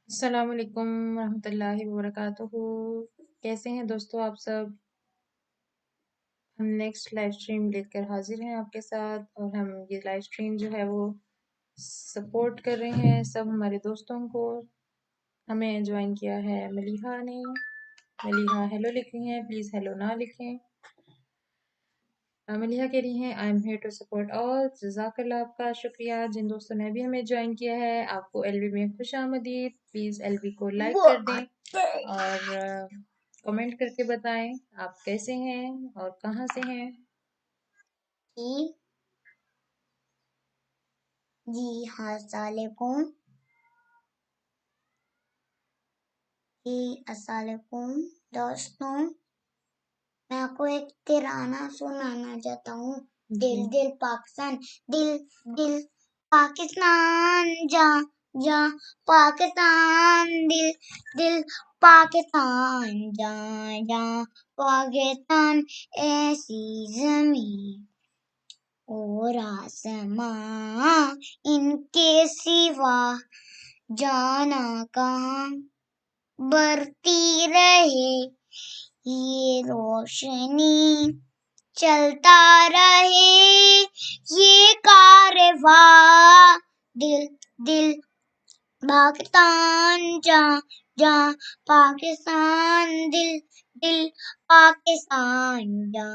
अस्सलाम वालेकुम रहमतुल्लाहि व बरकातुहू। कैसे हैं दोस्तों आप सब? हम नेक्स्ट लाइव स्ट्रीम लेकर हाजिर हैं आपके साथ और हम ये लाइव स्ट्रीम जो है वो सपोर्ट कर रहे हैं सब हमारे दोस्तों को। हमें ज्वाइन किया है मलीहा ने। मलीहा हेलो लिख रही हैं, प्लीज़ हेलो ना लिखें। मलीहा कह रही हैं I am here to support all. जज़ाकल्लाह, आपका शुक्रिया। जिन दोस्तों ने भी हमें ज्वाइन किया है आपको एलबी में खुश आमदीद। प्लीज़ एलबी को लाइक कर दें और कमेंट करके बताएं आप कैसे हैं और कहाँ से हैं। जी हाँ, अस्सलामुअलैकुम। अस्सलामुअलैकुम दोस्तों, मैं आपको एक तिराना सुनाना चाहता हूँ। दिल दिल पाकिस्तान, दिल दिल पाकिस्तान, जा जा पाकिस्तान, दिल दिल पाकिस्तान, जा जा पाकिस्तान, ऐसी जमीन और आसमां इनके सिवा जाना कहाँ, बढ़ती रहे ये रोशनी, चलता रहे ये कारवा, दिल दिल पाकिस्तान, जा जा पाकिस्तान, दिल दिल पाकिस्तान, जा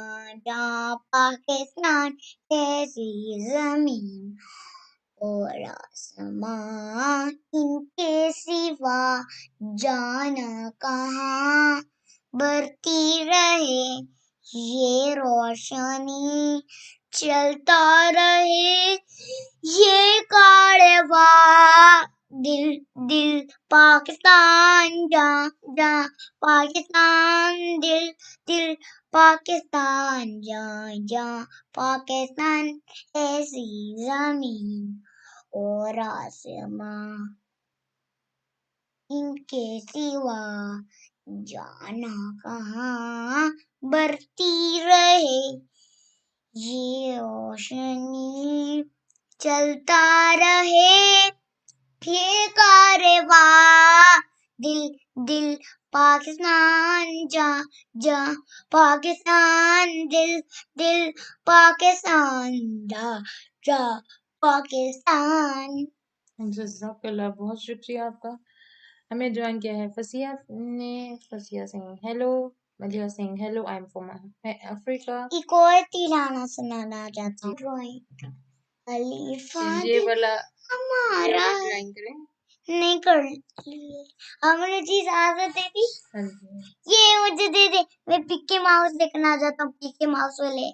जा पाकिस्तान, ऐसी जमीन और आसमां इनके सिवा जाना कहाँ, बढ़ती रहे ये रोशनी, चलता रहे ये कारवा, दिल दिल पाकिस्तान, जा जा पाकिस्तान, दिल दिल पाकिस्तान, जा जा पाकिस्तान, ऐसी जमीन और आसमां इनके सिवा जाना कहाँ, बढ़ती रहे ये रोशनी, चलता रहे ये कारवा, दिल दिल पाकिस्तान, जा जा पाकिस्तान, दिल दिल पाकिस्तान, जा जा पाकिस्तान। जज़ाकल्लाह, बहुत शुक्रिया आपका। हमें ज्वाइन किया है फसिया ने। Fasiya Singh hello, Maliha Singh hello, I am from Africa. एक और तिराना सुनाना चाहता हूँ। ड्राइंग अलीफा ये वाला हमारा ज्वाइन करें। नहीं कर लिए, हमने चीज आदत दे दी। हाँ जी, ये मुझे दे दे, मैं पिक्की माउस देखना चाहता हूँ। पिक्की माउस वाले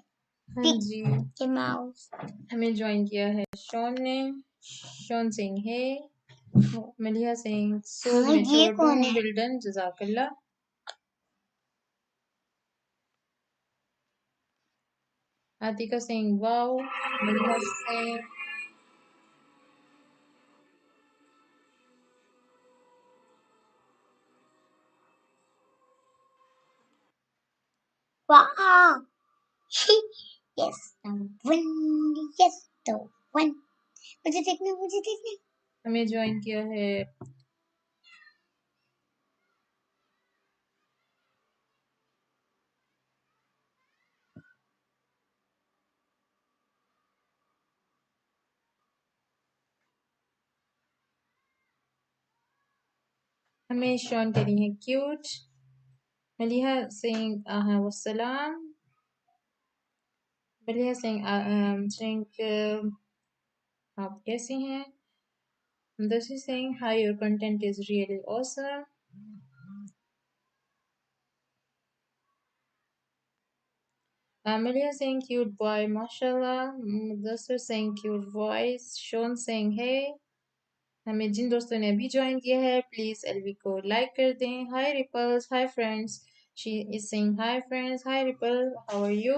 हाँ जी। पिक्की माउस। हमें ज्वाइन किया है शॉन ने। शॉन सिंह है, मलिहा सिंह सोल हाँ, में ये छोड़ कौन दूँ, है? बिल्डन जज़ाकल्लाह। आतिका सिंह वाओ, मलिहा सिंह वाह, yes one, yes the one. मुझे देखना, मुझे देखना। हमें ज्वाइन किया है हमें शॉन करी है क्यूट। मलिहा सिंह वसलाम। मलिहा सिंह आप कैसी हैं? Hamdasi saying hi, your content is really awesome. Amelia saying cute boy, mashallah. Mudassir saying cute voice. Sean saying hey. हमें जिन दोस्तों ने अभी ज्वाइन किया है प्लीज एलवी को लाइक कर दें। Hi Ripples, hi friends. She is saying hi friends, hi Ripple, how are you?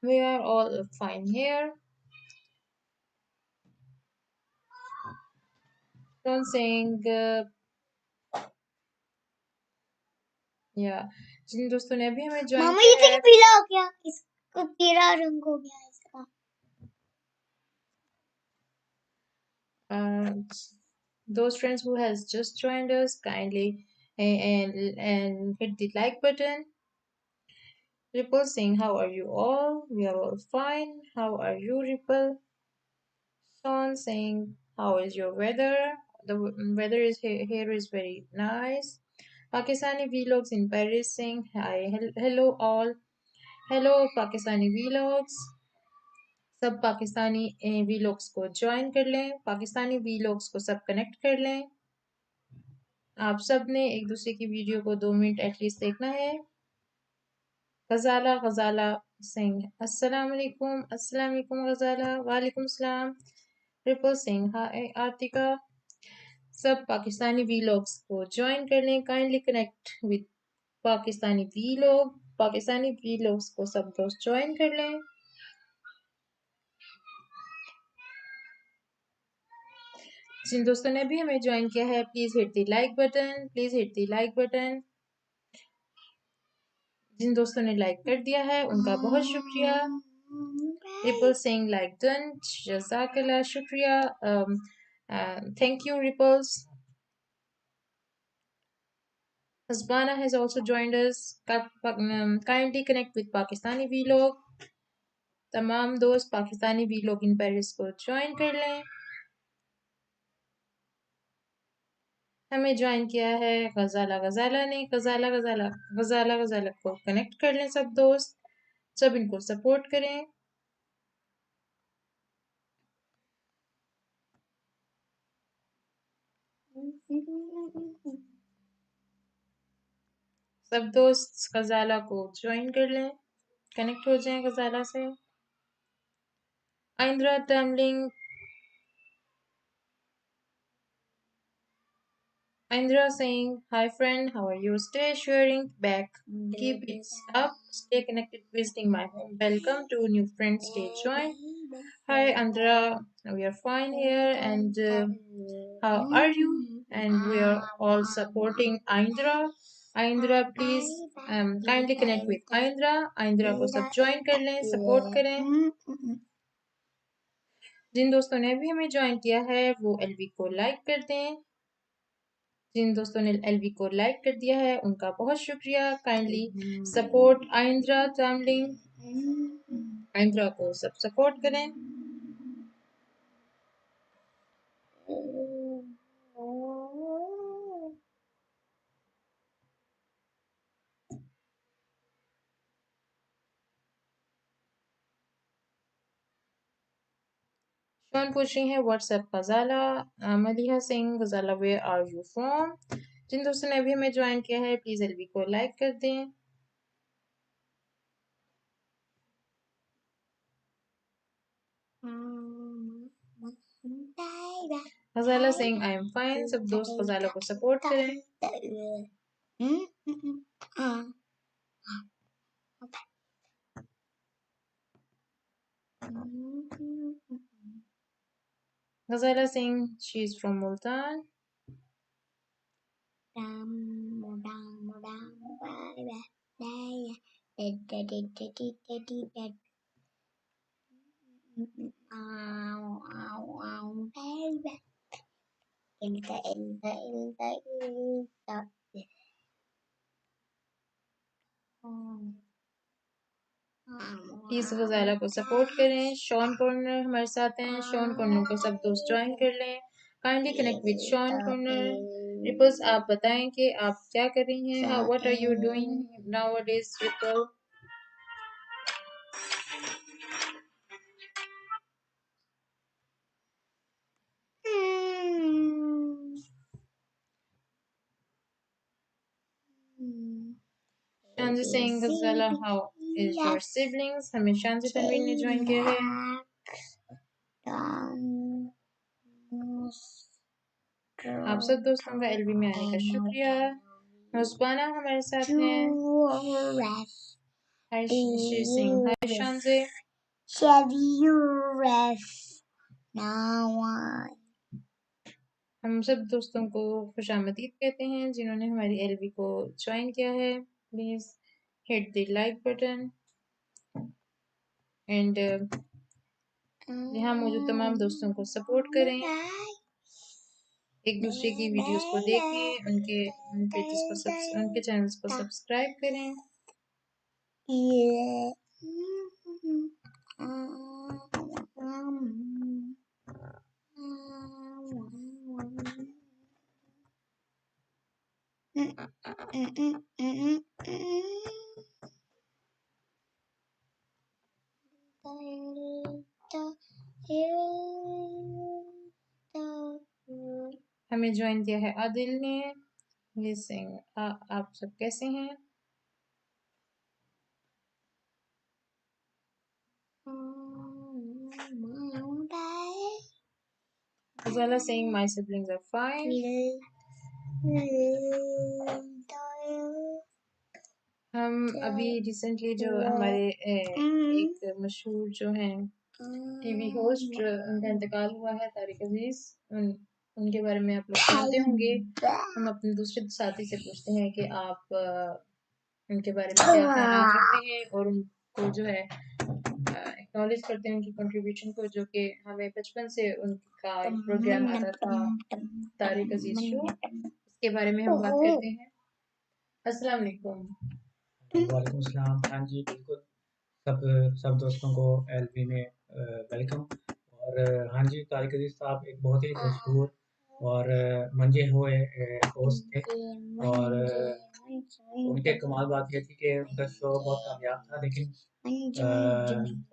We are all fine here. Sean saying या जिन दोस्तों ने अभी हमें ज्वाइन मामा ये किया देखिए, है पीला हो गया, इसको पीला रंग हो गया इसका। Those friends who has just joined us, kindly and hit the like button. Ripple saying, how are you all? We are all fine. How are you, Ripple? Sean saying, how is your weather? The weather is here is very nice. Pakistani Vlogs in Paris saying, hi, hello all. Hello Pakistani Vlogs. सब Pakistani vlogs को join कर लें, Pakistani vlogs को सब connect कर लें। आप सब ने एक दूसरे की वीडियो को 2 मिनट एटलीस्ट देखना है। गजाला गजाला सिंह अस्सलाम वालेकुम गजाला वालेकुम सलाम। रिपल सिंह हाय आतिका। सब पाकिस्तानी वीलॉग्स को ज्वाइन कर लें, kindly connect with Pakistani vlogs को सब दोस्त ज्वाइन कर लें। जिन दोस्तों ने भी हमें ज्वाइन किया है please hit the like button. जिन दोस्तों ने लाइक कर दिया है उनका बहुत शुक्रिया। रिपल सिंह लाइक डन, जज़ाकल्लाह, शुक्रिया। Thank you, Ripples. Hasbana has also joined us. Kindly connect with Pakistani Vlog. तमाम दोस्त पाकिस्तानी Vlog in Paris को ज्वाइन कर लें। हमें ज्वाइन किया है गजाला ने। गजाला को कनेक्ट कर लें सब दोस्त, सब इनको सपोर्ट करें। सब दोस्त गजाला को ज्वाइन कर लें, कनेक्ट हो जाएं गजाला से। आइंद्रा टर्मलिंग, Indra saying, hi friend, how are you? Stay sharing back. Keep it up. Stay connected, visiting my home. Welcome to new friends. Stay joined. Hi Indra, we are fine here. And how are you? And we are all supporting Indra. Indra, please kindly connect with Indra. Indra को सब join कर लें, support करें। जिन दोस्तों ने भी हमें join किया है वो एलवी को लाइक कर दें। जिन दोस्तों ने एलवी को लाइक कर दिया है उनका बहुत शुक्रिया। Kindly support आइंद्रा टर्मलिंग। आइंद्रा को सब सपोर्ट करें। शॉन पूछ रही है what's up Ghazala. Maliha Singh Ghazala where are you from. जिन दोस्तों ने अभी हमें ज्वाइन किया है प्लीज एलवी को लाइक कर दें। Ghazala Singh I am fine. सब दोस्त गजाला को सपोर्ट करें। Ghazala Singh she is from Multan. Please Ghazala को सपोर्ट करें। शॉन कॉर्नर हमारे साथ हैं। शॉन कॉर्नर को सब दोस्त ज्वाइन कर लें। Kindly connect with Sean corner. Ripples आप बताएं कि आप क्या कर रही हैं। What are you doing nowadays Ripple. Shanzay Singh Ghazala how is your siblings. हमें शांजी तनवीर ने ज्वाइन किया है। आप सब दोस्तों का एलबी में आने का शुक्रिया। मुस्बाना हमारे साथ हैं। हाय सिंह, हाय शांजी। हम सब दोस्तों को खुशामदीद कहते हैं जिन्होंने हमारी एलबी को ज्वाइन किया है। Please hit the like button and यहाँ मौजूद तमाम दोस्तों को सपोर्ट करें। एक दूसरे की वीडियोस को देखें, उनके उनके चैनल्स को सब्सक्राइब करें। हमें ज्वाइन किया है आदिल ने। ये सिंह आप सब कैसे हैं? Azala saying my siblings are fine. हम अभी रिसेंटली जो हमारे एक मशहूर जो हैं टीवी होस्ट उनका इंतकाल हुआ है, तारिक अजीज। उनके बारे में आप लोग सुनते होंगे। हम अपने दूसरे साथी से पूछते हैं कि आप उनके बारे में क्या ख्याल रखते हैं और उनको जो है एक्नॉलेज करते हैं उनकी कंट्रीब्यूशन को, जो कि हमें बचपन से उनका एक प्रोग्राम आता था तारिक अजीज शो, उसके बारे में हम बात करते हैं। अस्सलाम वालेकुम। वालेकुम सलाम। हाँ जी, बिल्कुल सब दोस्तों को एलबी में वेलकम। और हाँ जी, तारिक अजीज साहब एक बहुत ही मशहूर और मंजे हुए होस्ट थे। और उनके कमाल बात ये थी कि उनका शो बहुत कामयाब था, लेकिन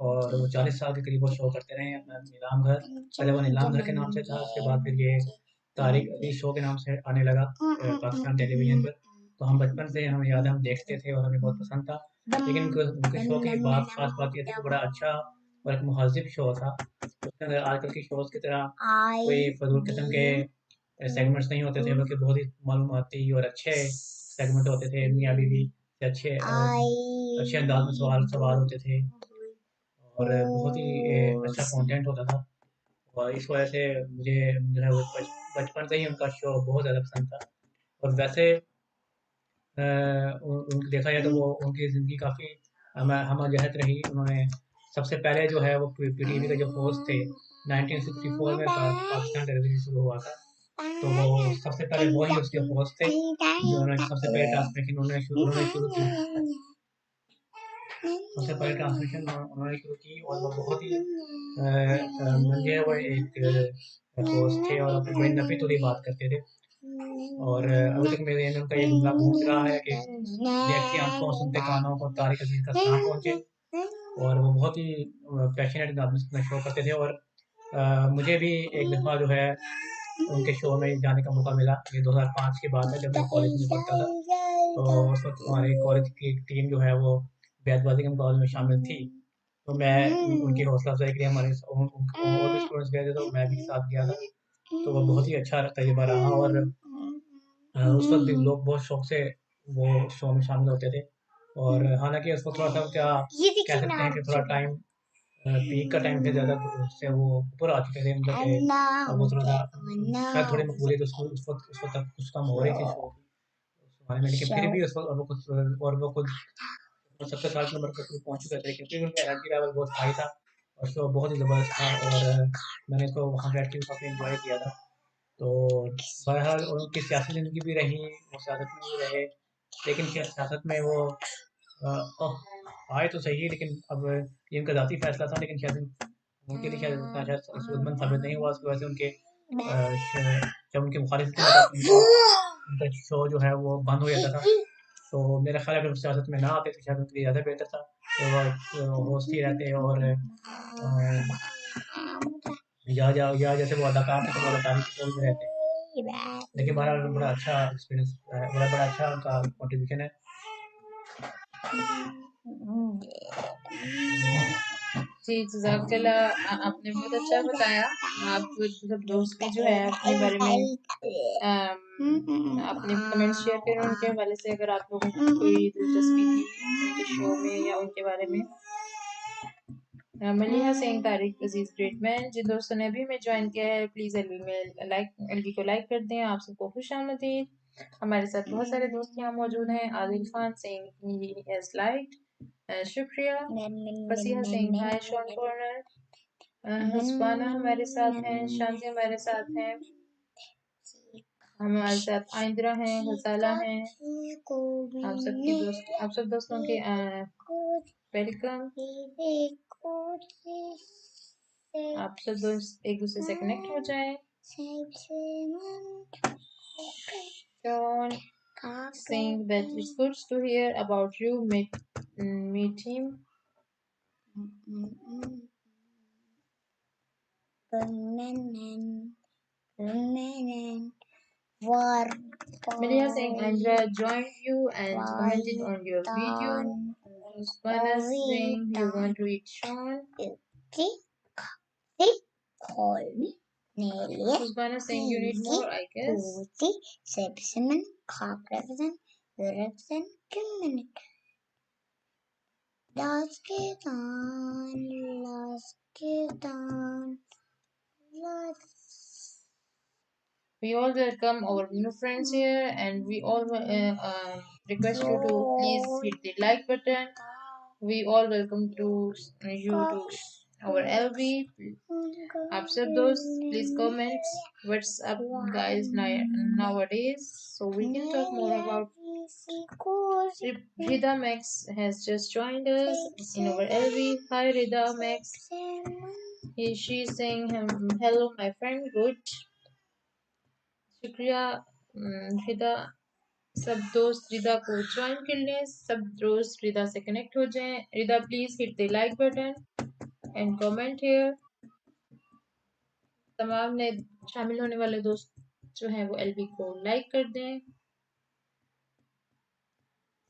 और वो 40 साल के करीब वो शो करते रहे अपना नीलाम घर। पहले वो नीलाम घर के नाम से था, उसके बाद फिर ये तारिक अजीज शो के नाम से आने लगा पाकिस्तान टेलीविजन पर। तो हम बचपन से हमें याद है, हम देखते थे और हमें बहुत पसंद था। लेकिन उनके शो की खास बात ये थी कि बड़ा अच्छा और एक मुहज़्ज़िब शो था। उसके अंदर आजकल की शोज़ की तरह कोई फजूल किस्म के सेगमेंट्स नहीं होते थे, बल्कि बहुत ही मालूमाती और अच्छे सेगमेंट होते थे। मियाँ बीवी से अच्छे अंदाज में सवाल होते थे और बहुत ही अच्छा कंटेंट होता था। और इस वजह से मुझे जो है वो बचपन से ही उनका शो बहुत ज़्यादा पसंद था। और वैसे देखा जाए तो वो उनकी ज़िंदगी काफ़ी हमजहत रही। उन्होंने सबसे पहले जो है वो पीटीवी के जो होस्ट थे 1964 में पाकिस्तान टेलीविज़न शुरू हुआ था, तो वो सबसे पहले वही उसके होस्ट थे जिन्होंने सबसे पहले ट्रांसमिशन उन्होंने शुरू की। सबसे पहले ट्रांसमिशन उन्होंने शुरू की और वो बहुत ही मंझे हुए एक होस्ट थे और अपनी बड़ी नफ़ी तुली बात करते थे। और अभी तक मेरे ज़हन में उनका ये जुमला गूंज रहा है कि देखती आँखों सुनते कानों को तारिक अजीज का सलाम पहुँचे। और वो बहुत ही पैशनेट अपना शो करते थे। और मुझे भी एक दफ़ा जो है उनके शो में जाने का मौका मिला। ये 2005 की बात है, जब मैं कॉलेज में पढ़ता था। तो उस वक्त हमारे कॉलेज की टीम जो है वो बैतवाजी के कॉलेज में शामिल थी। तो मैं उनकी हौसला अफजाई के लिए हमारे और भी स्टूडेंट्स गए थे, तो मैं भी साथ गया था। तो वो बहुत ही अच्छा तजुर्बा रहा। और उस वक्त भी लोग बहुत शौक से वो शो में शामिल होते थे। और हालांकि उसको थोड़ा सा क्या कह सकते हैं कि थोड़ा टाइम पीक का टाइम से ज़्यादा से वो ऊपर आ चुके थे, मतलब कि अब वो थोड़ा सा शायद थोड़ी मकबूलियत उस वक्त तक कुछ कम हो रही थी शो की उस जमाने में। लेकिन फिर भी उस वक्त वो खुद 70 साल की उम्र तक पहुँच चुके थे, क्योंकि उनका एनर्जी लेवल बहुत हाई था और शो बहुत ही ज़बरदस्त था। और मैंने इसको वहाँ बैठ के काफ़ी एंजॉय किया था। तो बहरहाल उनकी सियासी ज़िंदगी भी रही, वो सियासत में भी रहे, लेकिन सियासत में वो आए तो सही, लेकिन अब ये उनका ज़ाती फैसला था। लेकिन शायद उनके लिए शायद उतना शायद सूझबूझ साबित नहीं हुआ। उसकी वजह से जब उनकी मुखालिफ थी तो उनका शो जो है वो बंद हो जाता था। तो मेरा ख्याल है अगर सियासत में ना आते तो शायद उनके लिए ज़्यादा बेहतर था। तो वो होस्ट ही रहते और या जैसे वो अदाकार थे तो वो अदाकारी के रोल में रहते। लेकिन बहरहाल बड़ा अच्छा एक्सपीरियंस है, बड़ा अच्छा उनका कंट्रीब्यूशन है। जी, जज़ाकल्लाह। आपने बहुत अच्छा बताया। आप सब दोस्त भी जो है अपने बारे में अपने कमेंट्स शेयर करें उनके हवाले से, अगर आप लोगों को कोई दिलचस्पी थी उनके शो में या उनके बारे में। मलिहा सिंह तारिक अजीज ग्रेट मैन, जिन दोस्तों ने अभी में ज्वाइन किया है प्लीज़ एलबी को लाइक कर दें। आप सबको खुश आमदीद। हमारे साथ बहुत सारे दोस्त यहाँ मौजूद हैं। Adil Khan Singh he has liked, शुक्रिया। फसीहा सिंह हाय शॉन कॉर्नर। हस्बाना हमारे साथ हैं, शांति हमारे साथ हैं। हमारे साथ आइंद्रा हैं, हसाला हैं। आप सब दोस्तों के वेलकम। आप सब दोस्त एक दूसरे से कनेक्ट हो जाएं। John saying that it's good to hear about you. Meet him. Maria saying Andra joined you and commented on your video. Susbana saying you want to eat Sean. Susbana saying you need more, I guess. We all welcome our new friends here, and we all request you to please hit the like button. We all welcome to you to our LB. आप सब दोस्त please comment what's up guys nowadays, so we can talk more about. Rida Max has just joined us in our LB. Hi Rida Max. She's saying hello my friend. Good. शुक्रिया रिदा। सब दोस्त रिदा को join कर लें, सब दोस्त रिदा से connect हो जाएं। Rida please hit the like button and comment here. तमाम ने शामिल होने वाले दोस्त जो हैं वो एलबी को लाइक कर दें।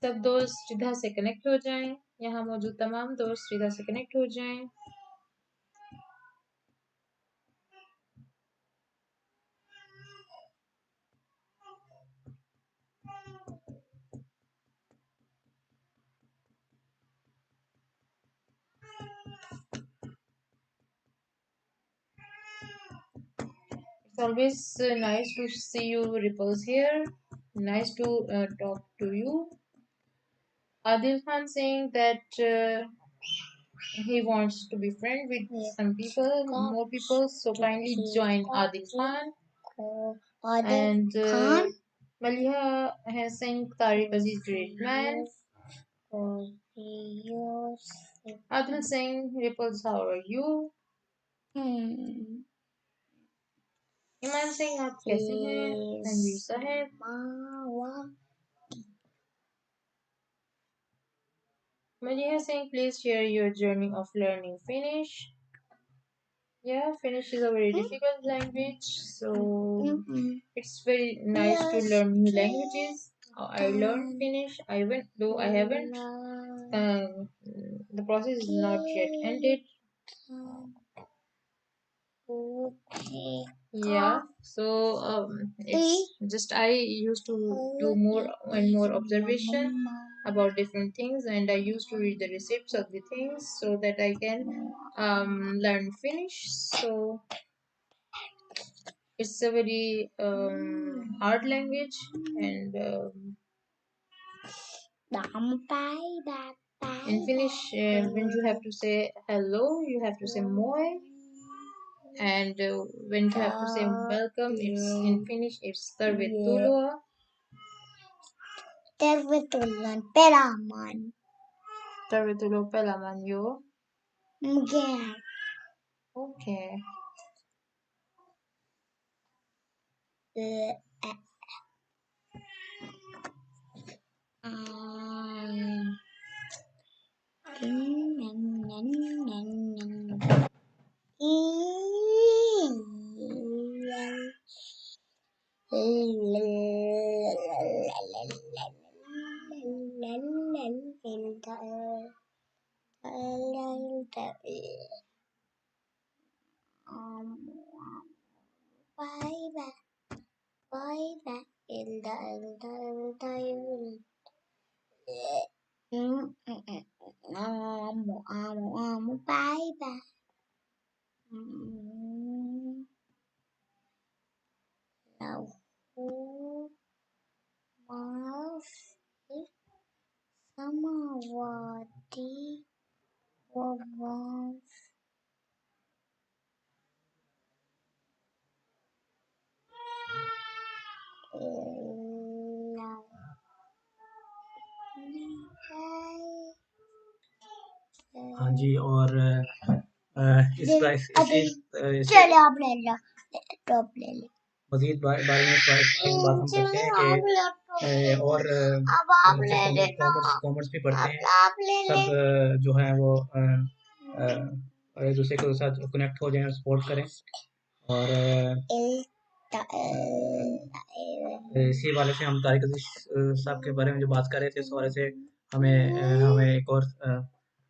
सब दोस्त रिदा से कनेक्ट हो जाएं। यहाँ मौजूद तमाम दोस्त रिदा से कनेक्ट हो जाएं। It's always nice to see you ripples here. Nice to talk to you. Adil Khan saying that he wants to be friend with some people, more people. So kindly join Adil Khan. And Maliha has saying Tariq Aziz great man. Adil saying ripples how are you? Iman saying आप कैसे हैं? तनवीर साहब। Maliha saying please share your journey of learning Finnish. Yeah, Finnish is a very difficult language, so it's very nice to learn new languages. I learned Finnish. Though I haven't. The process is not yet ended. Yeah, so it's just I used to do more and more observation about different things, and I used to read the receipts of the things so that I can learn Finnish. So it's a very hard language, and in Finnish, when you have to say hello, you have to say moi, and when you have to say welcome, it's in Finnish, it's tervetuloa. Tervetuloa pelaamaan. Tervetuloa pelaamaan, joo. Yeah. Okay. Samawati was हाँ जी, और इस price इस चलो आप ले लो, top ले लो। मजीद बारे में इस बारे में बात हम करते हैं कि और अब आप ले बच्चे लेना, कॉमर्स भी पढ़ते हैं, आप ले ले। सब जो है वो एक दूसरे के साथ कनेक्ट हो जाएं और सपोर्ट करें। और इसी वाले से हम तारिक अजीज साहब के बारे में जो बात कर रहे थे, इस वाले से हमें एक और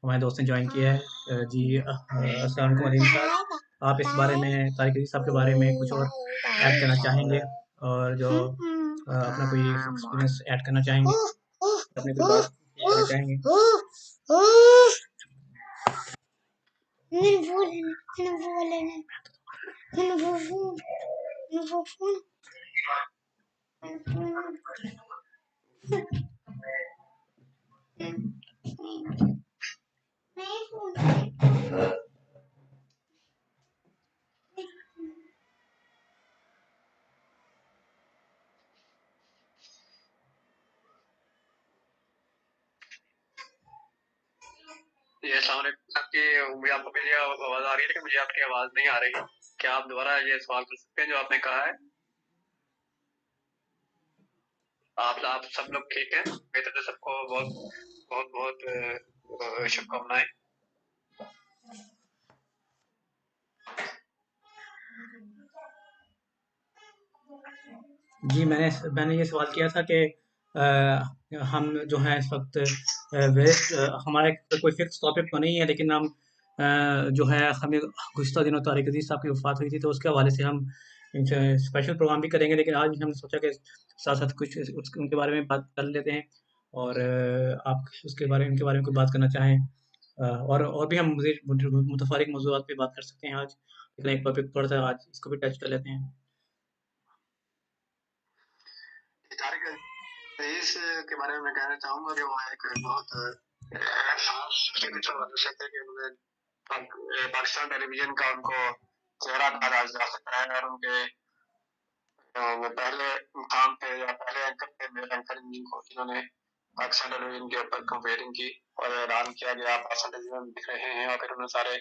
हमारे दोस्त ने ज्वाइन किया है। जी अस्सलाम वालेकुम अलीम साहब, आप इस बारे में तारिक अजीज साहब के बारे में कुछ और ऐड करना चाहेंगे, और जो अपना कोई एक्सपीरियंस ऐड करना चाहेंगे, अपनी कोई बात कहना चाहेंगे? ये अस्सलाम वालेकुम। आपकी मुझे आपको मेरी आवाज आ रही है, लेकिन मुझे आपकी आवाज नहीं आ रही। क्या आप दोबारा ये सवाल कर सकते हैं जो आपने कहा है? आप सब लोग ठीक हैं? मेरी तरफ से सबको बहुत बहुत बहुत शुभकामनाएं। जी, मैंने ये सवाल किया था कि हम जो है इस वक्त वेस्ट हमारा कोई फिक्स टॉपिक तो नहीं है, लेकिन हम जो है हमें गुज़िश्ता दिनों तारिक अज़ीज़ साहब की वफ़ात हुई थी, तो उसके हवाले से हम इनसे स्पेशल प्रोग्राम भी करेंगे, लेकिन आज हमने सोचा कि साथ-साथ कुछ उनके बारे में बात कर लेते हैं, और आप उनके बारे में कोई बात करना चाहें, और भी हम मज़ीद मुतफ़र्रिक़ मौज़ूआत पे बात कर सकते हैं आज, लेकिन एक टॉपिक थोड़ा-सा आज इसको भी टच कर लेते हैं। तारिक अज़ीज़ के बारे में मैं कहना चाहूँगा कि वो एक बहुत कि उन्होंने पाकिस्तान टेलीविज़न का उनको चेहरा कहा जा सकता है, और उनके वो पहले मुकाम पे या पहले एंकर थे, मेल एंकरिंग जिनको जिन्होंने पाकिस्तान टेलीविज़न के ऊपर कंपेयरिंग की और ऐलान किया कि आप पाकिस्तान टेलीविज़न में दिख रहे हैं, और फिर उन्होंने सारे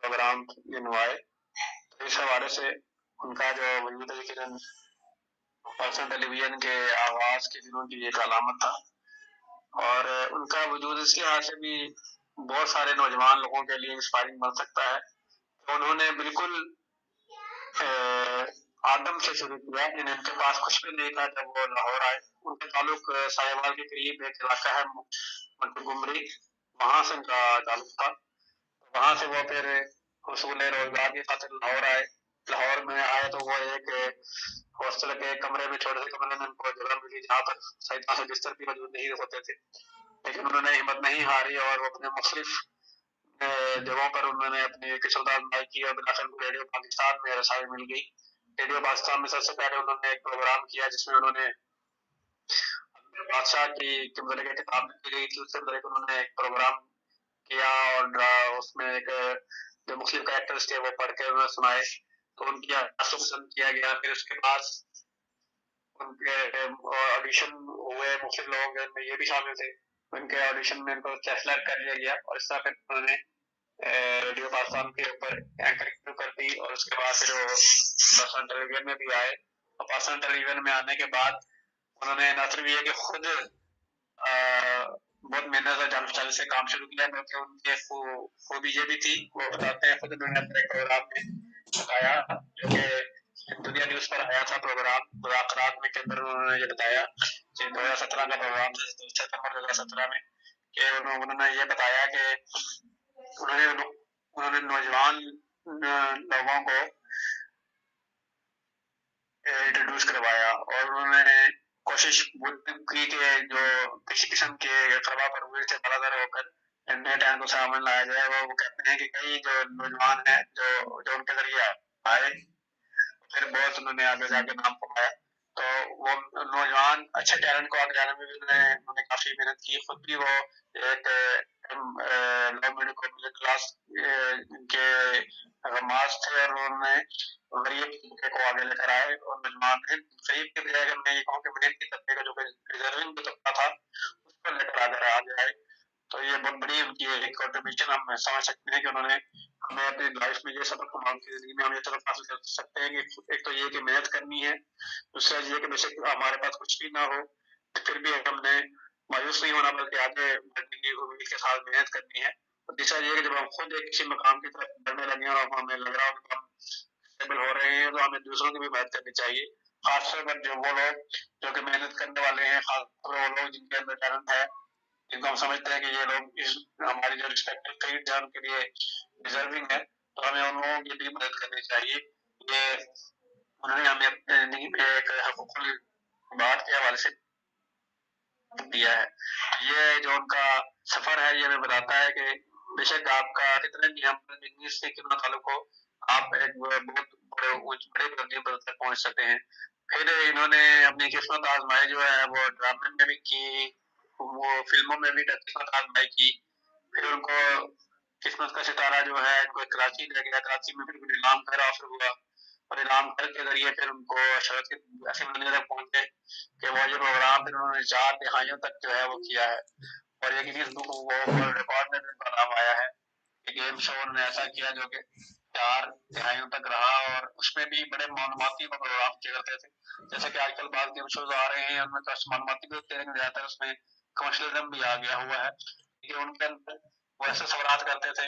प्रोग्राम गिनवाए। तो इस हवाले से उनका जो वजूद है यकीनन पाकिस्तान टेलीविज़न के आगाज़ के दिनों की एक अलामत था, और उनका वजूद इसके लिहाज से भी बहुत सारे नौजवान लोगों के लिए इंस्पायरिंग बन सकता है। तो उन्होंने बिल्कुल आदम से शुरू किया, इनके पास कुछ भी नहीं था जब वो लाहौर आए। उनके ताल्लुक साहिवाल के करीब एक इलाका है मोंटेगोमरी, वहाँ से उनका ताल्लुक था। वहाँ से वो फिर हुसूल रोजगार की खातिर लाहौर आए। लाहौर में आए तो वो एक हॉस्टल के कमरे में, छोटे से कमरे में उनको जगह मिली जहाँ पर सही तरह से बिस्तर भी मौजूद नहीं होते थे, लेकिन उन्होंने हिम्मत नहीं हारी और वो अपने मुख्तलिफ जगहों पर उन्होंने अपनी किस्मत आजमाई की, और बिलाखिर रेडियो पाकिस्तान में रसाई मिल गई। रेडियो पाकिस्तान में सबसे पहले उन्होंने एक प्रोग्राम किया जिसमें उन्होंने बादशाह की किताब लिखी गई थी, उससे उन्होंने एक प्रोग्राम किया, और उसमें एक जो मुख्तलिफ कैरेक्टर्स थे वो पढ़ के उन्होंने सुनाए, तो उनकी आवाज़ को पसंद किया गया। फिर उसके बाद उनके ऑडिशन हुए मुख्तलिफ लोगों के, में ये भी शामिल थे। उनके ऑडिशन में उनको सेलेक्ट कर लिया गया, और इस तरह फिर उन्होंने रेडियो पाकिस्तान के ऊपर एंकरिंग शुरू कर दी, और उसके बाद फिर वो पाकिस्तान टेलीविजन में भी आए। और पाकिस्तान टेलीविजन में आने के बाद उन्होंने न सिर्फ ये कि खुद बहुत मेहनत और जान से काम शुरू किया, बल्कि उनके खूबी ये भी थी, वो बताते हैं खुद, उन्होंने अपने प्रोग्राम में बताया, जो कि दुनिया न्यूज पर आया था प्रोग्राम मुलाकात में, के अंदर उन्होंने ये बताया कि 2017 का प्रोग्राम था, 7 2017 में, कि उन्होंने ये बताया कि उन्होंने नौजवान लोगों को इंट्रोड्यूस करवाया, और उन्होंने कोशिश की कि जो किसी किस्म के तलबा पर हुए से बराबर होकर नए टाइम को सामने लाया जाए। वो कहते हैं कि कई जो नौजवान हैं जो उनके जरिए आए, फिर बहुत उन्होंने आगे जाके नाम कमाया। तो वो नौजवान अच्छे टैलेंट को आगे जाने में भी उन्होंने काफी मेहनत की। खुद भी वो एक लो मिडिल मिडिल क्लास के मास थे और उन्होंने गरीब तबके को आगे लेकर आए और नौजवान गरीब के बजाय मैं ये कहूँ कि मेहनती तबके का जो रिजर्विंग तबका था उसको लेकर आगे आए। तो ये बहुत बड़ी उनकी एक कंट्रीब्यूशन हम समझ सकते हैं कि उन्होंने हमें अपनी लाइफ में ये सबक की जिंदगी में हम ये सबक हासिल कर सकते हैं कि एक तो ये कि मेहनत करनी है, दूसरा ये कि बेशक हमारे पास कुछ भी ना हो फिर भी हमने मायूस नहीं होना बल्कि आगे बढ़ने की उम्मीद के साथ मेहनत करनी है। और तीसरा ये कि जब हम खुद एक किसी मकाम की तरफ बढ़ने लगे और हमें लग रहा हो कि हम स्टेबल हो रहे हैं तो हमें दूसरों की भी मदद करनी चाहिए, खासतौर पर जो वो लोग जो कि मेहनत करने वाले हैं, खासतौर पर वो लोग जिनके अंदर टैलेंट है, जिनको हम समझते हैं कि ये लोग इस हमारी जो रिस्पेक्टिव फील्ड है उनके लिए डिजर्विंग है, तो हमें उन लोगों की भी मदद करनी चाहिए। ये उन्होंने हमें अपनी जिंदगी में एक हकूकुल बात के हवाले से दिया है। ये जो उनका सफर है ये हमें बताता है कि बेशक आपका कितने भी हम बिजनेस से कितना ताल्लुक हो, आप एक बहुत बड़े बुलंदियों पर तक पहुंच सकते हैं। फिर इन्होंने अपनी किस्मत आजमाई जो है वो ड्रामे में भी की, वो फिल्मों में भी किस्मत आजमाई की। फिर उनको किस्मत का सितारा जो है इनको कराची ले गया, कराची में फिर नीलाम कर ऑफर हुआ और नीलाम कर के जरिए फिर उनको शहरत के ऐसे मंजिल तक पहुंचे कि वो जो प्रोग्राम फिर उन्होंने 4 तिहाइयों तक जो है वो किया है और ये गिनीज बुक वो रिकॉर्ड में भी उनका नाम आया है कि गेम शो उन्होंने ऐसा किया जो कि 4 तिहाइयों तक रहा और उसमें भी बड़े मालूमाती प्रोग्राम किए करते थे। जैसे कि आजकल बाद गेम शोज आ रहे हैं उनमें तो मालूमाती भी होते हैं लेकिन ज्यादातर उसमें कमर्शियलिज्म भी आ गया हुआ है कि उनके अंदर वो ऐसे सवाल करते थे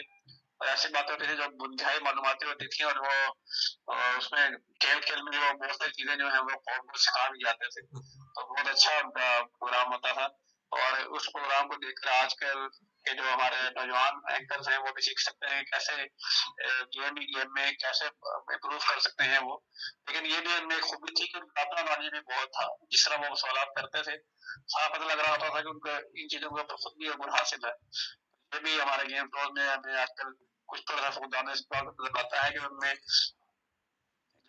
और ऐसी बातें होती थी जो बुनियादी मालूमाती होती थी और वो उसमें खेल खेल में जो बहुत सारी चीजें जो है वो सिखा भी जाते थे, तो बहुत अच्छा उनका प्रोग्राम होता था। और उस प्रोग्राम को देखकर आजकल के जो हमारे नौजवान एंकर्स हैं वो भी सीख सकते हैं कैसे गेम में कैसे इम्प्रूव कर सकते हैं वो। लेकिन ये भी उनमें खूबी थी कि उनका अपना नॉलेज भी बहुत था, जिस तरह वो सवाल करते थे साफ पता लग रहा होता था कि उनको इन चीजों के ऊपर खुद भी अमूल हासिल है। ये भी हमारे गेम शोज में हमें आजकल कुछ थोड़ा सा फुकदाने इस बात को बताता है कि उनमें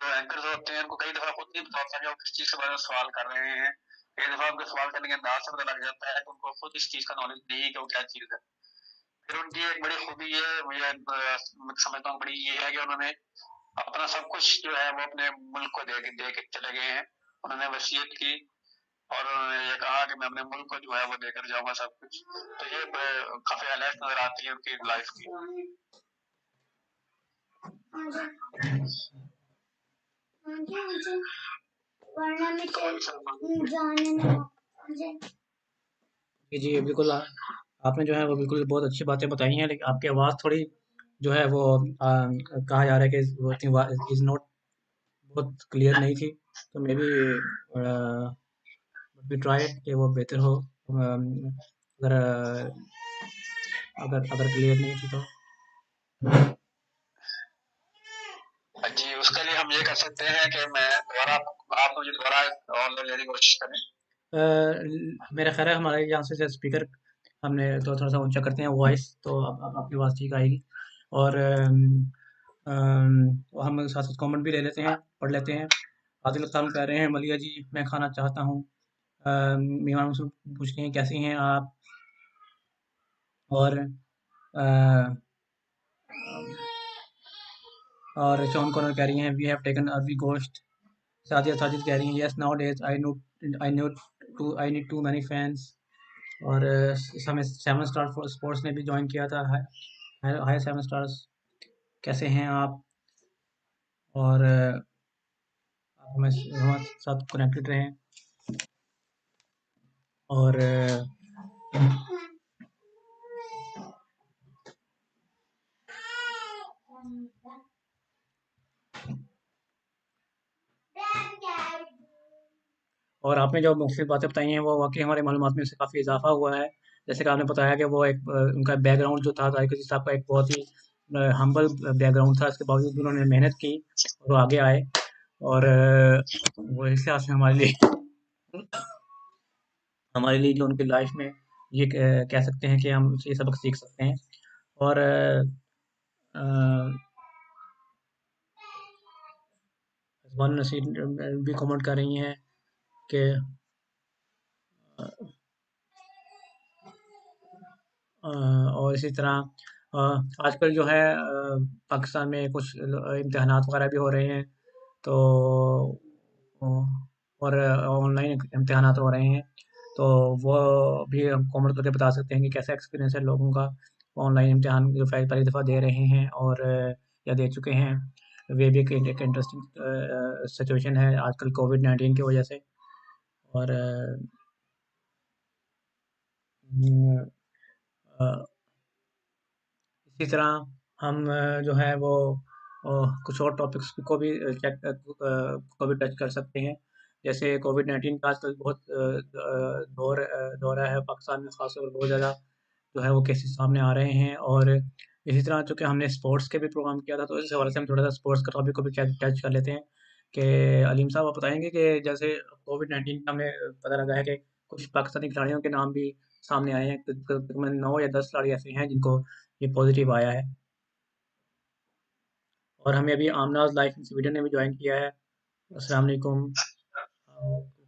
जो एंकर्स होते हैं उनको कई दफा खुद नहीं पता होता कि वो किस चीज के बारे में सवाल कर रहे हैं। कई दफा उनको सवाल करने के अंदाज से पता लग जाता है कि उनको खुद इस चीज का नॉलेज नहीं है कि वो क्या चीज है। फिर उनकी एक बड़ी खूबी ये मुझे समझता हूँ बड़ी ये है कि उन्होंने अपना सब कुछ जो है वो अपने मुल्क को दे के चले गए हैं। उन्होंने वसीयत की और उन्होंने ये कहा कि मैं अपने मुल्क को जो है वो देकर जाऊंगा सब कुछ। तो ये काफी हाईलाइट नजर आती है उनकी लाइफ की। जी बिल्कुल, आपने जो है वो बिल्कुल बहुत अच्छी बातें बताई हैं, लेकिन आपकी आवाज़ थोड़ी जो है वो कहा जा रहा है कि वो इज़ नॉट बहुत क्लियर नहीं थी, तो मे बी वी ट्राई कि वो बेहतर हो। अगर अगर अगर क्लियर नहीं थी तो जी उसके लिए हम ये कर सकते हैं कि मैं दोबारा आप मुझे दोबारा ऑनलाइन लेने की कोशिश करें। मेरा ख्याल है हमारे यहाँ से स्पीकर हमने तो थोड़ा सा ऊंचा करते हैं वॉइस, तो अब आपकी आवाज़ ठीक आएगी। और हम साथ साथ कमेंट भी ले लेते हैं, पढ़ लेते हैं। आदिल खान कह रहे हैं मलिया जी मैं खाना चाहता हूँ। मीमान मुझसे पूछते हैं कैसी हैं आप। और शॉन कॉर्नर कह रही हैं वी हैव टेकन अरबी गोश्त। सादिया साजिद कह रही हैं yes nowadays I need too many fans. और हमें 7 स्टार स्पोर्ट्स ने भी ज्वाइन किया था। हाय 7 स्टार्स, कैसे हैं आप? और आप हमारे साथ कनेक्टेड रहें। और और आपने जो मुख्तलिफ बातें बताई हैं वो वाकई हमारे मालूमात में से काफ़ी इजाफा हुआ है। जैसे कि आपने बताया कि वो एक उनका बैकग्राउंड जो था तारिक अजीज साहब का एक बहुत ही हम्बल बैकग्राउंड था, इसके बावजूद भी उन्होंने मेहनत की और वो आगे आए। और वो इस लिहाज से हमारे लिए जो उनकी लाइफ में ये कह सकते हैं कि हम ये सबक सीख सकते हैं। और ज़बान नसीर भी कमेंट कर रही हैं कि और इसी तरह आजकल जो है पाकिस्तान में कुछ इम्तहानात वगैरह भी हो रहे हैं, तो और ऑनलाइन इम्तहानात हो रहे हैं, तो वो भी हम कमेंट करके बता सकते हैं कि कैसा एक्सपीरियंस है लोगों का ऑनलाइन इम्तहान जो पहली दफ़ा दे रहे हैं और या दे चुके हैं। वे भी एक इंटरेस्टिंग सिचुएशन है आजकल कोविड-19 की वजह से। और इसी तरह हम जो है वो कुछ और टॉपिक्स को भी टच कर सकते हैं। जैसे कोविड-19 का आजकल बहुत दौर है पाकिस्तान में, ख़ासतौर पर बहुत ज़्यादा जो है वो केसेस सामने आ रहे हैं। और इसी तरह चूँकि हमने स्पोर्ट्स के भी प्रोग्राम किया था, तो इस हवाले से हम थोड़ा-सा स्पोर्ट्स का टॉपिक को भी टच कर लेते हैं कि अलीम साहब आप बताएँगे कि जैसे कोविड-19 का हमें पता लगा है कि कुछ पाकिस्तानी खिलाड़ियों के नाम भी सामने आए हैं। तकरीबन 9 या 10 खिलाड़ी ऐसे हैं जिनको ये पॉज़िटिव आया है। और हमें अभी आमनाज़ लाइफ इन स्वीडन ने भी जॉइन किया है। अस्सलाम वालेकुम।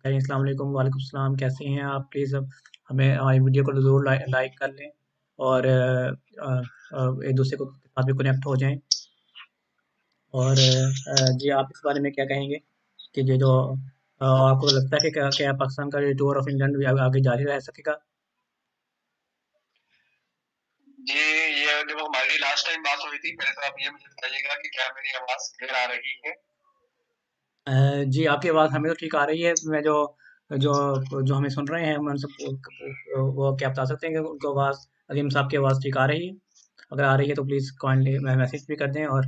अस्सलाम वालेकुम, वालेकुम सलाम, कैसे हैं आप? प्लीज़ हमें हमारी वीडियो को ज़रूर लाइक कर लें और एक दूसरे को के साथ भी कनेक्ट हो जाएँ। और जी आप इस बारे में क्या कहेंगे कि ये जो आपको लगता है कि क्या पाकिस्तान का ये टूर ऑफ इंग्लैंड भी आगे जारी रह सकेगा? जी, ये जब हमारी लास्ट टाइम बात हुई थी, पहले तो आप ये मुझे बताइएगा कि क्या मेरी आवाज़ क्लियर आ रही है? जी, आपकी आवाज़ हमें तो ठीक आ रही है। मैं जो जो जो हमें सुन रहे हैं, हम उन सबको वो क्या बता सकते हैं कि उनको आवाज़ अलीम साहब की आवाज़ ठीक आ रही है? अगर आ रही है तो प्लीज़ काइंडली मैसेज भी कर दें और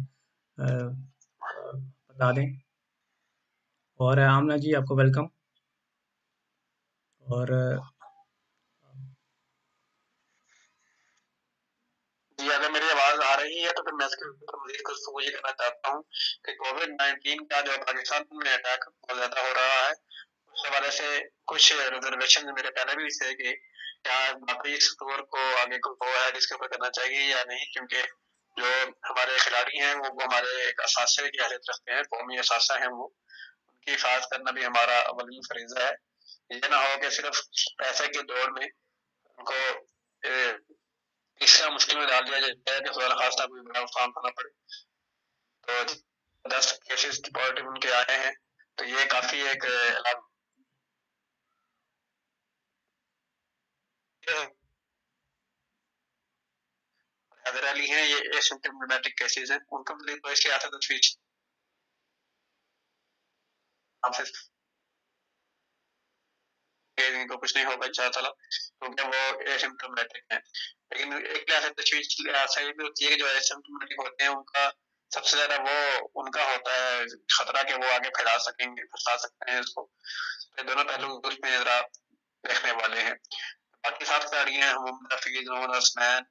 बता दें। और आमना जी आपको वेलकम। और जी, अगर मेरी आवाज़ आ रही है तो फिर मैं इसके ऊपर मज़ीद गुफ्तगू ये करना चाहता हूँ कि कोविड-19 का जो पाकिस्तान में अटैक बहुत ज़्यादा हो रहा है, उस हवाले से कुछ रिज़र्वेशन मेरे पहले भी थे कि क्या वाक़ई इस टूर को आगे को गो अहेड इसके ऊपर करना चाहिए या नहीं, क्योंकि जो हमारे खिलाड़ी हैं वो हमारे एक असासे की हैसियत रखते हैं, कौमी असासा हैं वो, उनकी हिफाज़त करना भी हमारा अवली फ़रीज़ा है। ये ना हो कि सिर्फ़ पैसे की दौड़ में उनको इसका मुश्किल में डाल दिया जाता है कि खुदा न खास्ता कोई बड़ा नुकसान होना पड़े। तो 10 केसेस पॉजिटिव उनके आए हैं, तो ये काफ़ी एक हैदर अली हैं, ये एसिम्प्टोमेटिक केसेस हैं, उनका मतलब तो इसके आता तशवीश आपसे इनको कुछ नहीं होगा इंशाअल्लाह ताला, क्योंकि वो एसिम्प्टोमेटिक हैं। लेकिन एक लिहाज से तशवीश सही भी होती है कि जो एसिम्प्टोमेटिक होते हैं उनका सबसे ज़्यादा वो उनका होता है खतरा कि वो आगे फैला सकते हैं इसको। ये दोनों पहलू उसमें ज़रा देखने वाले हैं। बाकी 7 खिलाड़ी हैं, मोहम्मद हफीज, मोहम्मद हसनैन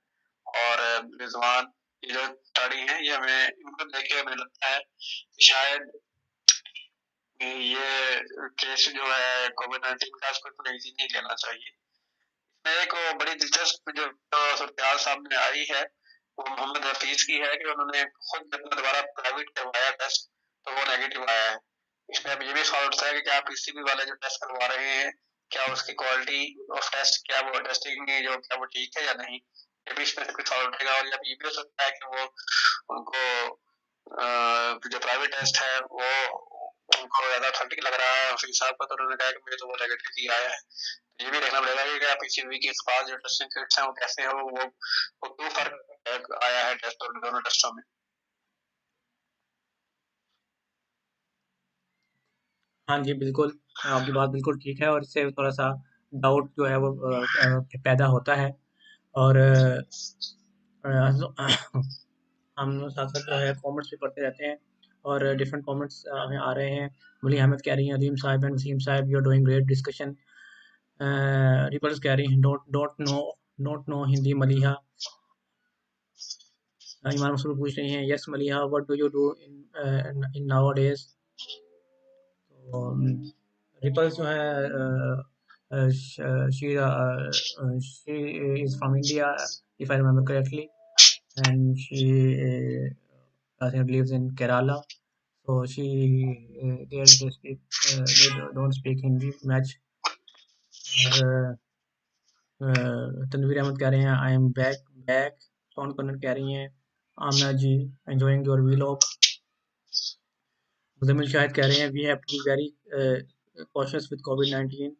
और रिजवान, ये जो खिलाड़ी हैं ये हमें इनको देख के हमें लगता है कि शायद ये केस जो है कोविड-19 का इसको इतना ईज़ी नहीं लेना चाहिए। इसमें एक बड़ी दिलचस्प जो सूरत-ए-हाल सामने आई है, वो मोहम्मद हफीज की है कि उन्होंने खुद अपना दोबारा प्राइवेट करवाया टेस्ट, तो वो नेगेटिव आया है। इसमें अब ये भी सवाल उठता है कि क्या पीसीबी वाले जो टेस्ट करवा रहे हैं, क्या उसकी क्वालिटी ऑफ टेस्ट, क्या वो टेस्टिंग जो क्या वो ठीक है या नहीं? ये भी इसमें से कुछ सवाल उठेगा। और या ये भी हो सकता है कि वो उनको जो प्राइवेट टेस्ट है वो उनको ज़्यादा ऑथेंटिक लग रहा है हफीज साहब को, तो उन्होंने कहा कि मुझे तो वो नेगेटिव ही आया है। ये भी देखना पड़ेगा कि क्या पीसीबी के पास जो टेस्टिंग किट्स हैं वो कैसे हैं, वो क्यों फ़र्क आया है टेस्ट और दोनों टेस्टों में। हाँ जी, बिल्कुल, आपकी बात बिल्कुल ठीक है और इससे थोड़ा-सा डाउट जो है वो पैदा होता है। और हम साथ-साथ जो है कमेंट्स भी पढ़ते रहते हैं और डिफरेंट कमेंट्स हमें आ रहे हैं। मुली अहमद कह रही हैं, Adeem sahib and Waseem sahib, you are doing great discussion. Ripples कह रही हैं, डोंट नो हिंदी मलिहा। ईमान मसरूर पूछ रही हैं, yes Maliha, what do you do in nowadays? तो रिपल्स जो है she is from India, if I remember correctly, and she I think lives in Kerala. So they don't speak Hindi much. और तनवीर अहमद कह रहे हैं आई एम बैक। सोन कन्नड़ कह रही हैं Amna ji enjoying your vlog. Muzammil Shahid कह रहे हैं we have to be very cautious with कोविड-19।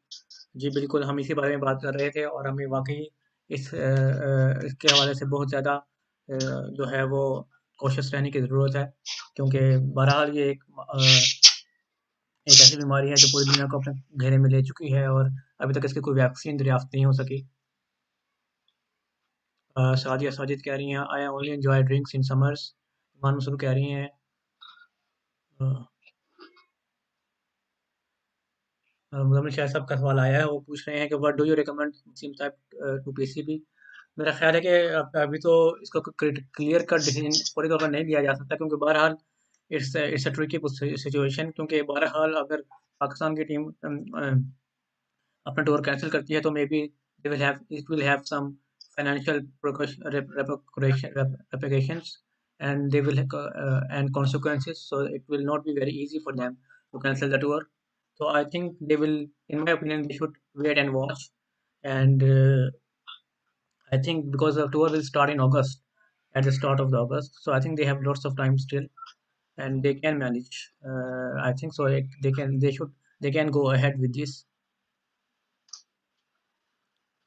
जी बिल्कुल, हम इसी बारे में बात कर रहे थे और हमें वाकई इसके हवाले से बहुत ज़्यादा जो है वो कॉशियस रहने की ज़रूरत है, क्योंकि बहरहाल ये एक ऐसी बीमारी है जो पूरी दुनिया को अपने घेरे में ले चुकी है और अभी तक इसकी कोई वैक्सीन दरियाफ्त नहीं हो सकी। सादिया साजिद कह रही हैं I only enjoy drinks in summers. Iman Masroor कह रही हैं मुजम्मिल शाह साहब का सवाल आया है, वो पूछ रहे हैं कि what do you recommend Wasim साहब टू पीसीबी। मेरा ख्याल है कि अभी तो इसका क्लियर कट डिसीजन फौरी तौर पर नहीं लिया जा सकता, क्योंकि बहरहाल इट्स अ ट्रिकी सिचुएशन, क्योंकि बहरहाल अगर पाकिस्तान की टीम अपना टूर कैंसिल करती है तो maybe it will have some financial repercussions and they will and consequences, so it will not be very easy for them to cancel the tour. So I think they will, in my opinion, they should wait and watch. And I think because the tour will start in August, at the start of the August, so I think they have lots of time still, and they can manage. I think so. They can go ahead with this.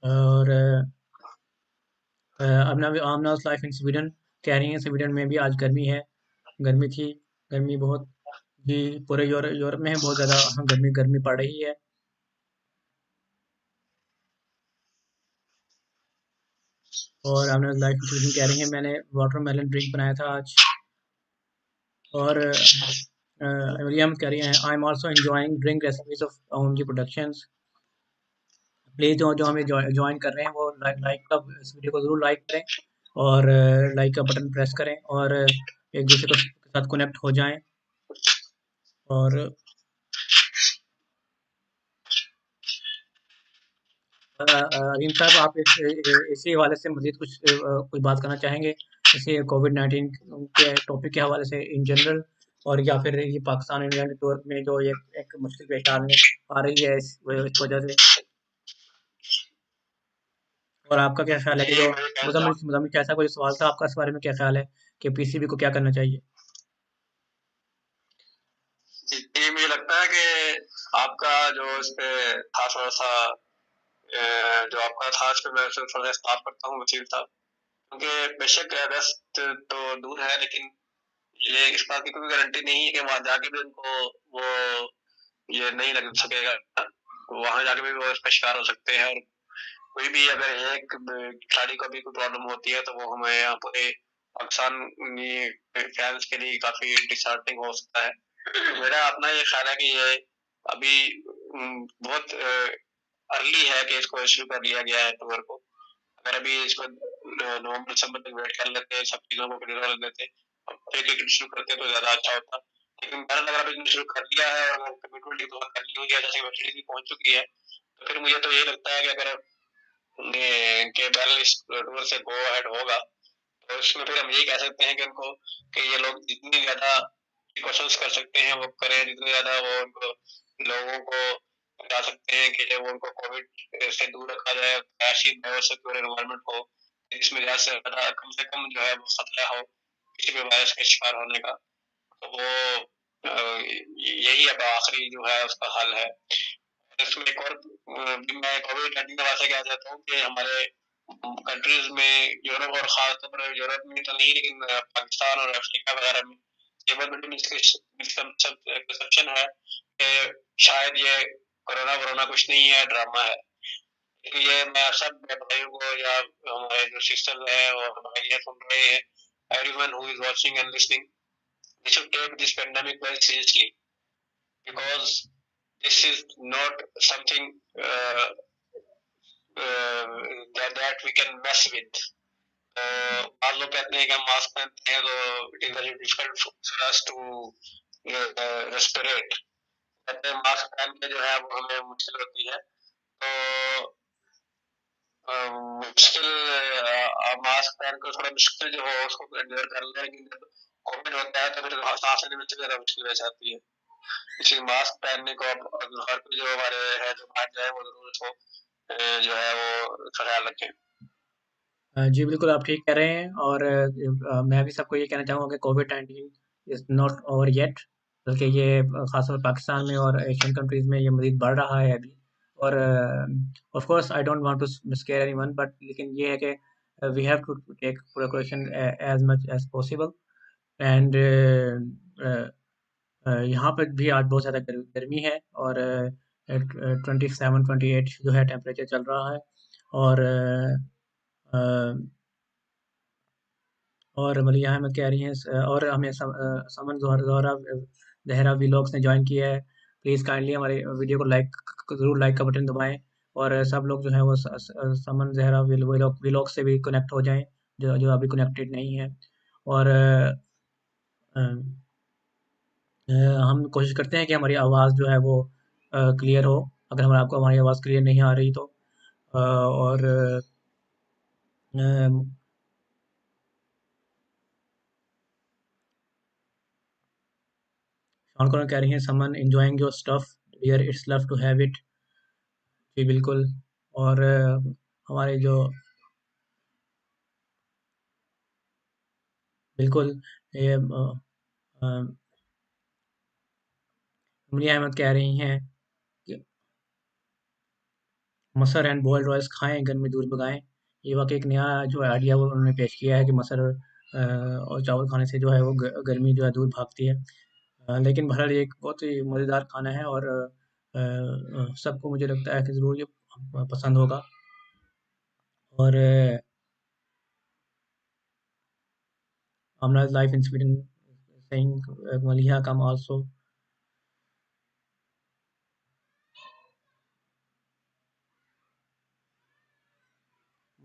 और आमनाज life in Sweden कह रही हैं Sweden में भी आज गर्मी है, गर्मी थी, गर्मी बहुत जी पूरे यूरोप में बहुत ज़्यादा गर्मी पड़ रही है। और आमनाज लाइफ इन स्वीडन कह रही हैं मैंने वाटरमेलन ड्रिंक बनाया था आज। और मरियम कह रही हैं I am also enjoying drink recipes of Omji productions. Please जो हमें ज्वाइन कर रहे हैं वो लाइक का इस वीडियो को ज़रूर लाइक करें और लाइक का बटन प्रेस करें और एक दूसरे के साथ कनेक्ट हो जाएं। और अरीम साहब, आप इसी हवाले से मज़ीद कुछ बात करना चाहेंगे, इसी कोविड-19 के टॉपिक के हवाले से इन जनरल, और या फिर ये पाकिस्तान इंग्लैंड टूर में जो ये एक मुश्किल पेश आ रही है इस वजह से? और आपका क्या ख्याल है कि जो मुज़म्मिल कैसा कोई सवाल था आपका, इस बारे में क्या ख्याल है कि पीसीबी को क्या करना चाहिए? जी, मुझे लगता है कि आपका जो इस पे था थोड़ा-सा जो आपका था इस पे मैं थोड़ा-सा स्टार्ट करता हूँ वसीम साहब, क्योंकि बेशक अगस्त तो दूर है, लेकिन ये इस बात की कोई गारंटी नहीं है कि वहाँ जाके भी उनको वो ये नहीं लग सकेगा, वहाँ जाके भी वो इसका शिकार हो सकते हैं। और कोई भी अगर एक खिलाड़ी को भी कोई प्रॉब्लम होती है तो वो हमें यहाँ पूरे पाकिस्तान फैंस के लिए काफी डिसहार्टनिंग हो सकता है। मेरा अपना ये ख्याल है कि ये अभी बहुत अर्ली है कि इसको शुरू कर लिया गया है टूर को। अगर अभी इसको नवंबर दिसंबर तक वेट कर लेते, सब चीजों को क्लियर कर लेते, फिर क्रिकेट शुरू करते तो ज्यादा अच्छा होता। लेकिन भारत अगर अभी शुरू कर लिया है और कमिटमेंट कर ली हुई है, जैसे वेस्टइंडीज भी पहुंच चुकी है, तो फिर मुझे तो ये लगता है कि अगर केबल इस टूर से गो अहेड होगा तो इसमें फिर हम यही कह सकते हैं कि उनको कि ये लोग जितनी ज्यादा प्रिकॉशंस कर सकते हैं वो करें, जितनी ज्यादा वो उनको लोगों को बता सकते हैं कि जब उनको कोविड से दूर रखा जाए, ऐसी बायोसिक्योर एनवायरनमेंट हो जिसमें ज्यादा से ज्यादा कम से कम जो है वो खतरा हो किसी भी वायरस के शिकार होने का, तो वो यही अब आखिरी जो है उसका हल है। इसमें एक और मैं कोविड-19 वाले कह देता हूँ कि हमारे कंट्रीज में यूरोप और खासतौर पर यूरोप में तो नहीं, लेकिन पाकिस्तान और अफ्रीका वगैरह में ये बहुत बड़ी मिसकंसेप्शन है कि शायद ये कोरोना कुछ नहीं है, ड्रामा है। ये मैं सब भाइयों को या हमारे जो सिस्टर है और भाई है सुन रहे हैं, everyone who is watching and listening, they should take this pandemic very seriously because this is not something that we can mess with. बाद लोग कहते हैं कि हम मास्क पहनते हैं तो it is very difficult for us to respirate, कहते हैं मास्क पहन के जो है वो हमें मुश्किल होती है। तो मुश्किल मास्क पहन कर थोड़ा मुश्किल जो हो उसको एंड्योर कर लें, लेकिन जब कोविड होता है तो फिर सांस लेने में ज्यादा मुश्किल हो जाती है। इसलिए मास्क पहनने को अब घर पे जो हमारे है जो बाहर जाए वो जरूर उसको जो है वो ख्याल रखें। जी, बिल्कुल आप ठीक कह रहे हैं और मैं भी सबको ये कहना चाहूँगा कि कोविड-19 इज़ नॉट ओवर येट, बल्कि ये ख़ासतौर पर पाकिस्तान में और एशियन कंट्रीज़ में ये मज़ीद बढ़ रहा है अभी। और of course I don't want to scare anyone, but लेकिन ये है कि we have to take precaution as much as possible. And यहाँ पर भी आज बहुत ज़्यादा गर्मी है और 27-28 जो है टेम्परेचर चल रहा है। और अ, और मलिहा अहमद कह रही हैं और हमें समन ज़ोहरा ज़हरा व्लॉग्स ने जॉइन किया है। प्लीज़ काइंडली हमारे वीडियो को ज़रूर लाइक का बटन दबाएँ और सब लोग जो है वो समन ज़हरा व्लॉग से भी कनेक्ट हो जाएँ, जो अभी कनेक्टेड नहीं है। और अ, हम कोशिश करते हैं कि हमारी आवाज़ जो है वो क्लियर हो। अगर आपको हमारी आवाज़ क्लियर नहीं आ रही तो और शान कौर कह रही हैं Saman enjoying your stuff dear, it's love to have it. जी, बिल्कुल। और हमारे जो बिल्कुल ये मुनिया अहमद कह रही हैं कि मसर एंड बॉइल्ड राइस खाएँ, गर्मी दूर भगाएँ। ये वाक़ई एक नया जो आइडिया वो उन्होंने पेश किया है कि मसर और चावल खाने से जो है वो गर्मी जो है दूर भागती है। लेकिन बहरहाल ये एक बहुत ही मज़ेदार खाना है और सबको मुझे लगता है कि ज़रूर ये पसंद होगा। और Amna's life in Sweden saying Maliha come also.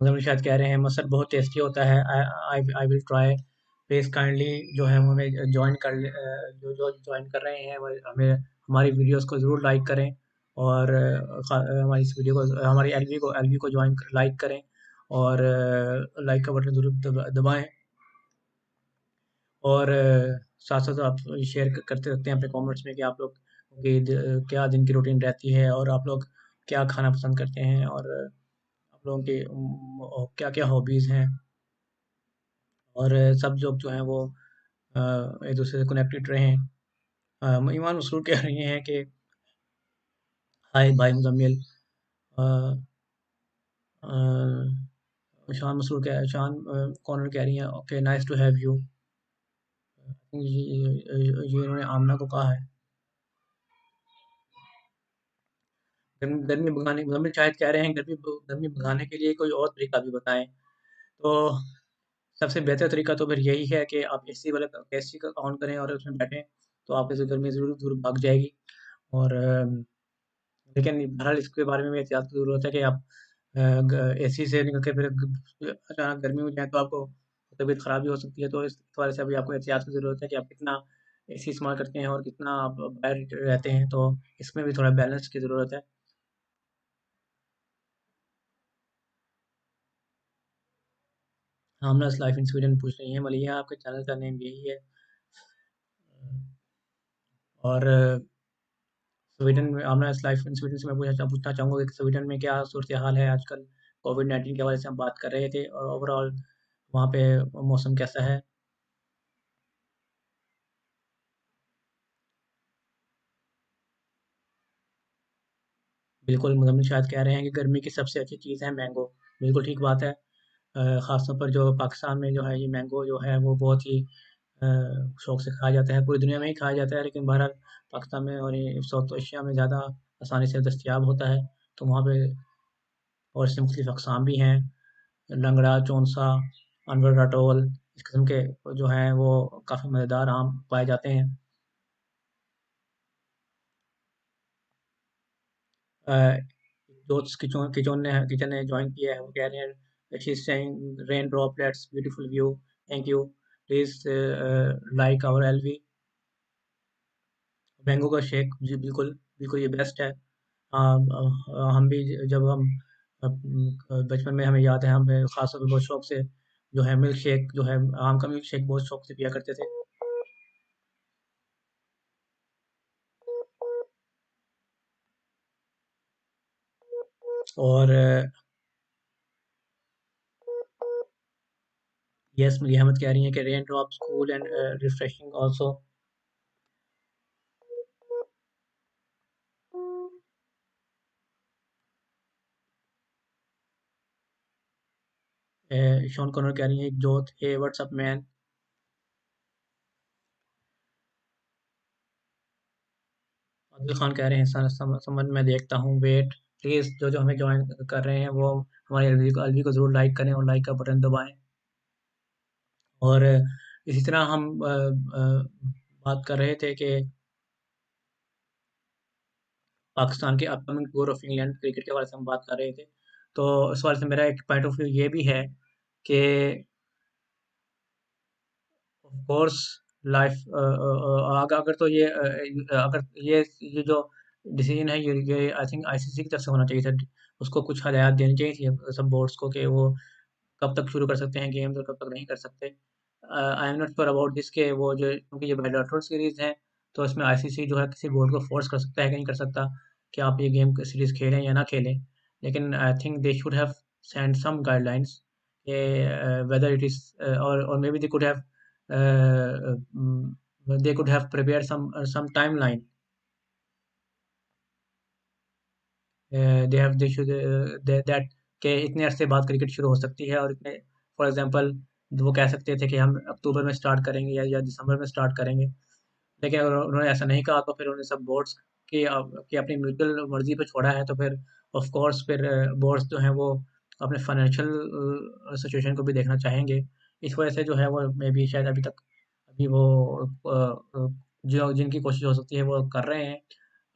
मतलब शायद कह रहे हैं मसर बहुत टेस्टी होता है। I will try. Please kindly जो है हमें जॉइन कर जो जॉइन कर रहे हैं हमें हमारी वीडियोस को ज़रूर लाइक करें और हमारी इस वीडियो को हमारी एलवी को जॉइन लाइक करें और लाइक का बटन ज़रूर दबाएँ और साथ-साथ आप शेयर करते रहते हैं अपने कमेंट्स में कि आप लोग की क्या दिन की रूटीन रहती है और आप लोग क्या खाना पसंद करते हैं और आप लोगों की क्या-क्या हॉबीज़ हैं। और सब लोग जो हैं वो एक-दूसरे से कनेक्टेड रहें। ईमान मसरूर कह रही हैं कि हाय भाई मुज़म्मिल। अ शान मसरूर शान कॉर्नर कह रही हैं okay nice to have you. ये इन्होंने आमना को कहा है। गर्मी भगाने मुज़म्मिल शायद कह रहे हैं गर्मी भगाने के लिए कोई और तरीका भी बताएँ। तो सबसे बेहतर तरीका तो फिर यही है कि आप एसी का ऑन करें और उसमें बैठें, तो आपकी जो गर्मी ज़रूर दूर भाग जाएगी। और लेकिन बहरहाल इसके बारे में भी एहतियात की ज़रूरत है कि आप एसी से निकल के फिर अचानक गर्मी में जाएँ तो आपको तबीयत ख़राब भी हो सकती है। तो इस हवाले से अभी आपको एहतियात की ज़रूरत है कि आप कितना एसी इस्तेमाल करते हैं और कितना आप बाहर रहते हैं, तो इसमें भी थोड़ा बैलेंस की ज़रूरत है। हामनाज़ लाइफ इन स्वीडन पूछ रही हैं, मलिया आपके चैनल का नेम यही है। और स्वीडन में आमनाज़ लाइफ इन स्वीडन से मैं पूछना चाहूँगा कि स्वीडन में क्या सूरत-ए-हाल है आजकल? कोविड-19 के हवाले से हम बात कर रहे थे और ओवरऑल वहाँ पे मौसम कैसा है? बिल्कुल, मुज़म्मिल शायद कह रहे हैं कि गर्मी की सबसे अच्छी चीज़ है मैंगो। बिल्कुल ठीक बात है। ख़ास तौर पर जो पाकिस्तान में जो है ये मैंगो जो है वो बहुत ही अ, शौक से खाया जाता है, पूरी दुनिया में ही खाया जाता है, लेकिन बहरहाल पाकिस्तान में और ये साउथ एशिया में ज़्यादा आसानी से दस्तयाब होता है, तो वहाँ पे और इसके मुख्तलिफ़ अक़साम भी हैं, लंगड़ा, चौंसा, अनवर राटोल, इस किस्म के जो हैं वो काफ़ी मज़ेदार आम पाए जाते हैं। अ, दोस्त किचन ने जॉइन किया है, वो कह रहे हैं she is saying rain droplets beautiful view, thank you, please like our LV. Mango का शेक जी बिल्कुल, बिल्कुल ये बेस्ट है। हम भी जब हम बचपन में हमें याद है हमें ख़ास तौर पे बहुत शौक से जो है मिल्क शेक जो है आम का मिल्क शेक बहुत शौक से पिया करते थे। और यस मिली अहमद कह रही हैं कि rain drops cool and refreshing also. Shawn Connor कह रही हैं Jot hey what's up man. Adil Khan कह रहे हैं समझ में देखता हूँ वेट। प्लीज़ जो हमें ज्वाइन कर रहे हैं वो हमारे अलवी को ज़रूर लाइक करें और लाइक का बटन दबाएं। और इसी तरह हम बात कर रहे थे कि पाकिस्तान के upcoming tour of England cricket के बारे में हम बात कर रहे थे। तो इस बारे से मेरा एक पॉइंट ऑफ व्यू ये भी है कि ऑफ कोर्स लाइफ अगर तो ये अगर ये जो डिसीजन है ये आई थिंक आईसीसी की तरफ से होना चाहिए था। उसको कुछ हदायत देनी चाहिए थी सब बोर्ड्स को कि वो कब तक शुरू कर सकते हैं गेम्स और कब तक नहीं कर सकते। I am not sure about this के वो जो क्योंकि ये बायलैटरल सीरीज़ है तो इसमें आईसीसी जो है किसी बोर्ड को फोर्स कर सकता है कि नहीं कर सकता कि आप ये गेम सीरीज़ खेलें या ना खेलें। लेकिन I think they should have send some guidelines whether it is और maybe they could have prepared some timeline. They should that कि इतने अरसे बाद क्रिकेट शुरू हो सकती है और इतने फॉर एग्जांपल वो कह सकते थे कि हम अक्टूबर में स्टार्ट करेंगे या दिसंबर में स्टार्ट करेंगे। लेकिन अगर उन्होंने ऐसा नहीं कहा तो फिर उन्होंने सब बोर्ड्स की अपनी म्यूचुअल मर्जी पे छोड़ा है तो फिर ऑफ कोर्स फिर बोर्ड्स जो हैं वो अपने फाइनेंशियल सिचुएशन को भी देखना चाहेंगे। इस वजह से जो है वो मे बी शायद अभी वो जो जिनकी कोशिश हो सकती है वो कर रहे हैं।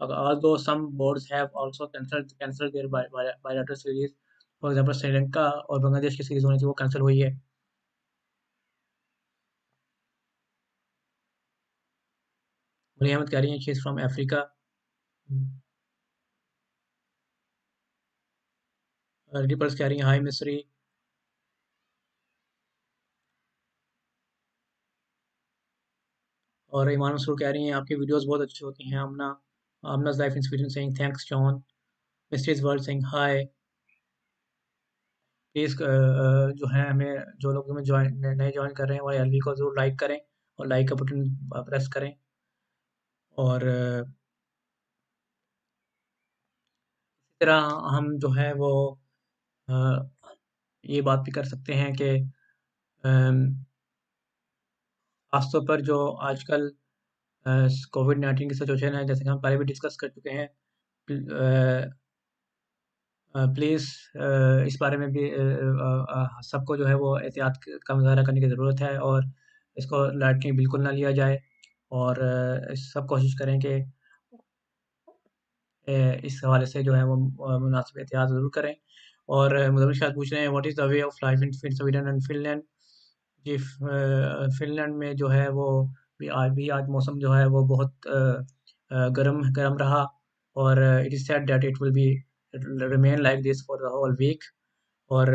although some boards have also cancelled their bilateral series, for example Sri Lanka और बांग्लादेश की सीरीज होनी थी वो कैंसिल हुई है। मरियम अहमद कह रही हैं she is from Africa. Ripples कह रही हैं हाय मिस्री। और ईमान मसरूर कह रही हैं आपकी वीडियोस बहुत अच्छी होती हैं Amna. Amna's life in Sweden saying thanks John. Mysteries world saying hi. Please जो है हमें जो लोग हमें नए ज्वाइन कर रहे हैं वो एलवी को ज़रूर लाइक करें और लाइक का बटन प्रेस करें। और इसी तरह हम जो है वो अ, ये बात भी कर सकते हैं कि ख़ासतौर पर जो आजकल कोविड-19 की सिचुएशन है जैसे कि हम पहले भी डिस्कस कर चुके हैं। प्लीज़ इस बारे में भी सबको जो है वो एहतियात का मुज़ाहरा करने की ज़रूरत है और इसको लाइटली बिल्कुल ना लिया जाए और सब कोशिश करें कि इस हवाले से जो है वो मुनासिब एहतियात ज़रूर करें। और मुदव्विर शायद पूछ रहे हैं what is the way of life in Sweden and Finland. जी फिनलैंड में जो है वो आज मौसम जो है वो बहुत गर्म रहा और it is said that it will be remain like this for the whole week. और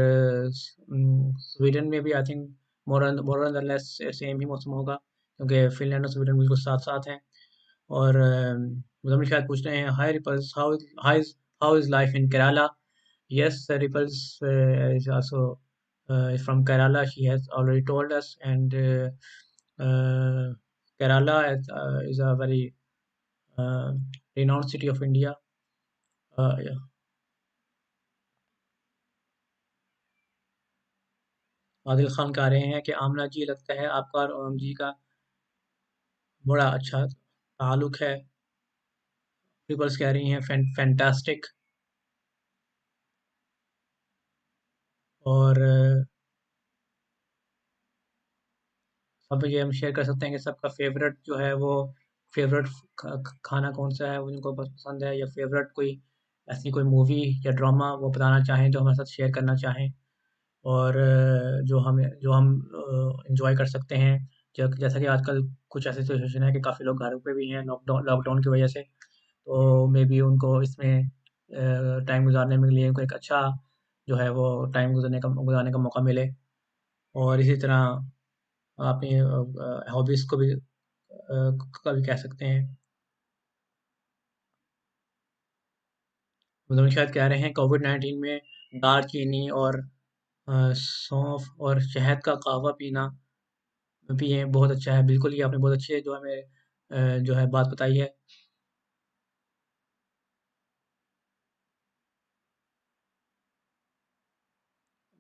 स्वीडन में भी I think more than less same ही मौसम होगा क्योंकि फिनलैंड और स्वीडन बिल्कुल साथ-साथ हैं। और मुज़म्मिल शायद पूछ रहे हैं hi Ripples how is life in Kerala? Yes, Ripples is also from Kerala. She has already told us, and Kerala is a very renowned city of India. Yeah. Adil Khan कह रहे हैं कि आमना जी लगता है आपका और ओम जी का बड़ा अच्छा ताल्लुक है। रिपल्स कह रही हैं फैंटास्टिक। और सब ये हम शेयर कर सकते हैं कि सबका फेवरेट जो है वो फेवरेट खाना कौन सा है वो उनको पसंद है या फेवरेट कोई ऐसी कोई मूवी या ड्रामा वो बताना चाहें जो हमारे साथ शेयर करना चाहें और जो हम इंजॉय कर सकते हैं। जैसा कि आजकल कुछ ऐसी सिचुएशन है कि काफ़ी लोग घर पे भी हैं लॉकडाउन की वजह से तो मे बी उनको इसमें टाइम गुजारने में लिए उनको एक अच्छा जो है वो टाइम गुजारने का मौका मिले। और इसी तरह अपनी हॉबीज़ को भी कभी कह सकते हैं। मतलब शायद कह रहे हैं कोविड-19 में दालचीनी और सौंफ और शहद का कहवा पीना पिएँ बहुत अच्छा है। बिल्कुल, ये आपने बहुत अच्छी जो हमें जो है बात बताई है।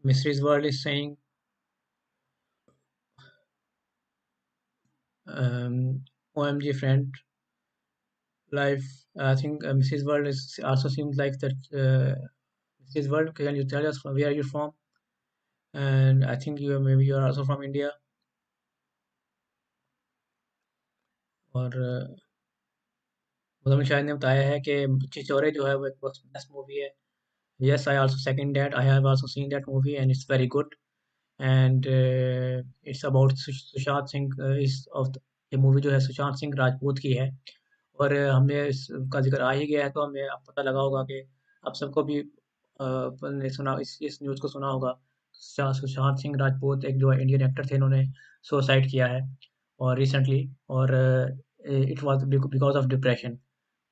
Mysteries World is saying, OMG friend, life. I think Mrs. World is also seems like that. Mrs. World, can you tell us from where you're from? And I think maybe you are also from India. और मुदम्मिल शाहिद ने बताया है कि छिछोरे जो है वो एक best movie है. Yes, I also second that. I have also seen that movie and it's very good. And it's about Sushant Singh इस ऑफ ये मूवी जो है सुशांत सिंह राजपूत की है. और हमने इसका जिक्र आ ही गया है तो हमें अब पता लगा होगा कि आप सबको भी ने सुना इस न्यूज़ को सुना होगा. सुशांत सिंह राजपूत एक जो इंडियन एक्टर थे इन्होंने सुसाइड किया है और रिसेंटली. और it was because of depression.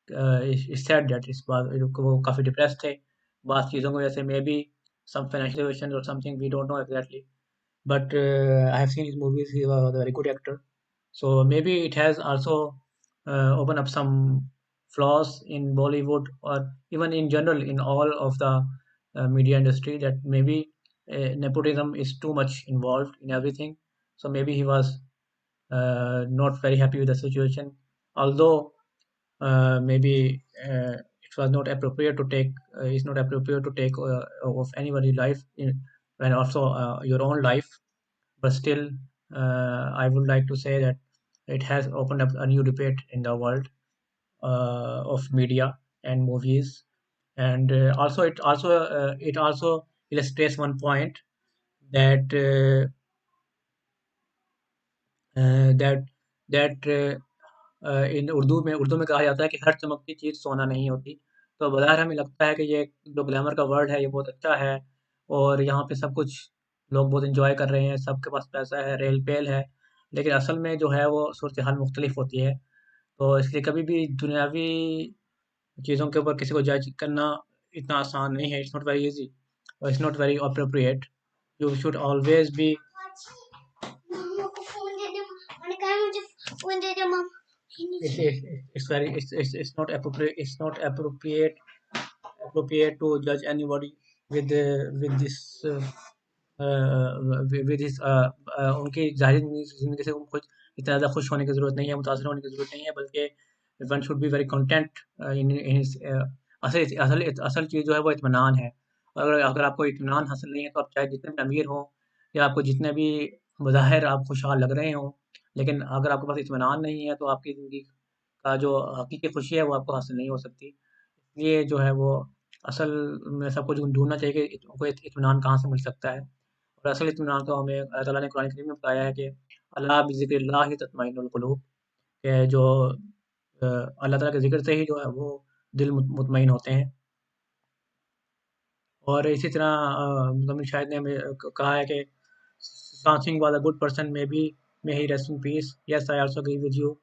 It's sad that इस बात वो काफ़ी डिप्रेस्ड थे बात चीज़ों की वजह से. Maybe some financial situation और something we don't know exactly. But I have seen his movies. He was a very good actor. So maybe it has also opened up some flaws in Bollywood or even in general in all of the media industry, that maybe nepotism is too much involved in everything. So maybe he was not very happy with the situation. Although maybe it was not appropriate to take it's not appropriate to take of anybody's life and also your own life. But still, I would like to say that it has opened up a new debate in the world of media and movies. And it also illustrates one point that that इन उर्दू में कहा जाता है कि हर चमकती चीज़ सोना नहीं होती. तो बज़ाहिर हमें लगता है कि ये जो ग्लैमर का वर्ल्ड है ये बहुत अच्छा है और यहाँ पे सब कुछ लोग बहुत एंजॉय कर रहे हैं, सबके पास पैसा है, रेल-पेल है. लेकिन असल में जो है वो सूरत-ए-हाल मुख्तलिफ होती है. तो इसलिए कभी भी दुनियावी चीज़ों के ऊपर किसी को जज करना इतना आसान नहीं है. इट्स नॉट वेरी ईज़ी और it's not very appropriate. You should always be मम्मा को फोन दे दे. मैंने कहा मुझे फोन दे दे मम्मा. it's not appropriate to judge anybody with this with his उनकी ज़ाहिरी ज़िंदगी से उनको इतना ज़्यादा खुश होने की ज़रूरत नहीं है, मुतासिर होने की ज़रूरत नहीं है, बल्कि one should be very content in his असल चीज़ जो है वो इत्मीनान है. अगर अगर आपको इत्मीनान हासिल नहीं है तो आप चाहे जितने भी अमीर हों या आपको जितने भी बज़ाहिर आप खुशहाल लग रहे हों, लेकिन अगर आपके पास इत्मीनान नहीं है तो आपकी ज़िंदगी का जो हकीकी खुशी है वो आपको हासिल नहीं हो सकती. ये जो है वो असल में सबको ढूँढना चाहिए कि उनको इत्मीनान कहाँ से मिल सकता है. और असल इत्मीनान तो हमें अल्लाह ताला ने कुरान करीम में बताया है कि अला बिज़िक्रिल्लाहि तत्मइन्नुल क़ुलूब, कि जो अल्लाह ताला के ज़िक्र से ही जो है वो दिल मुतमईन होते हैं. और इसी तरह मुज़म्मिल शाहिद ने हमें कहा है कि Sushant Singh was a good person, may he rest in peace. Yes, I also agree with you.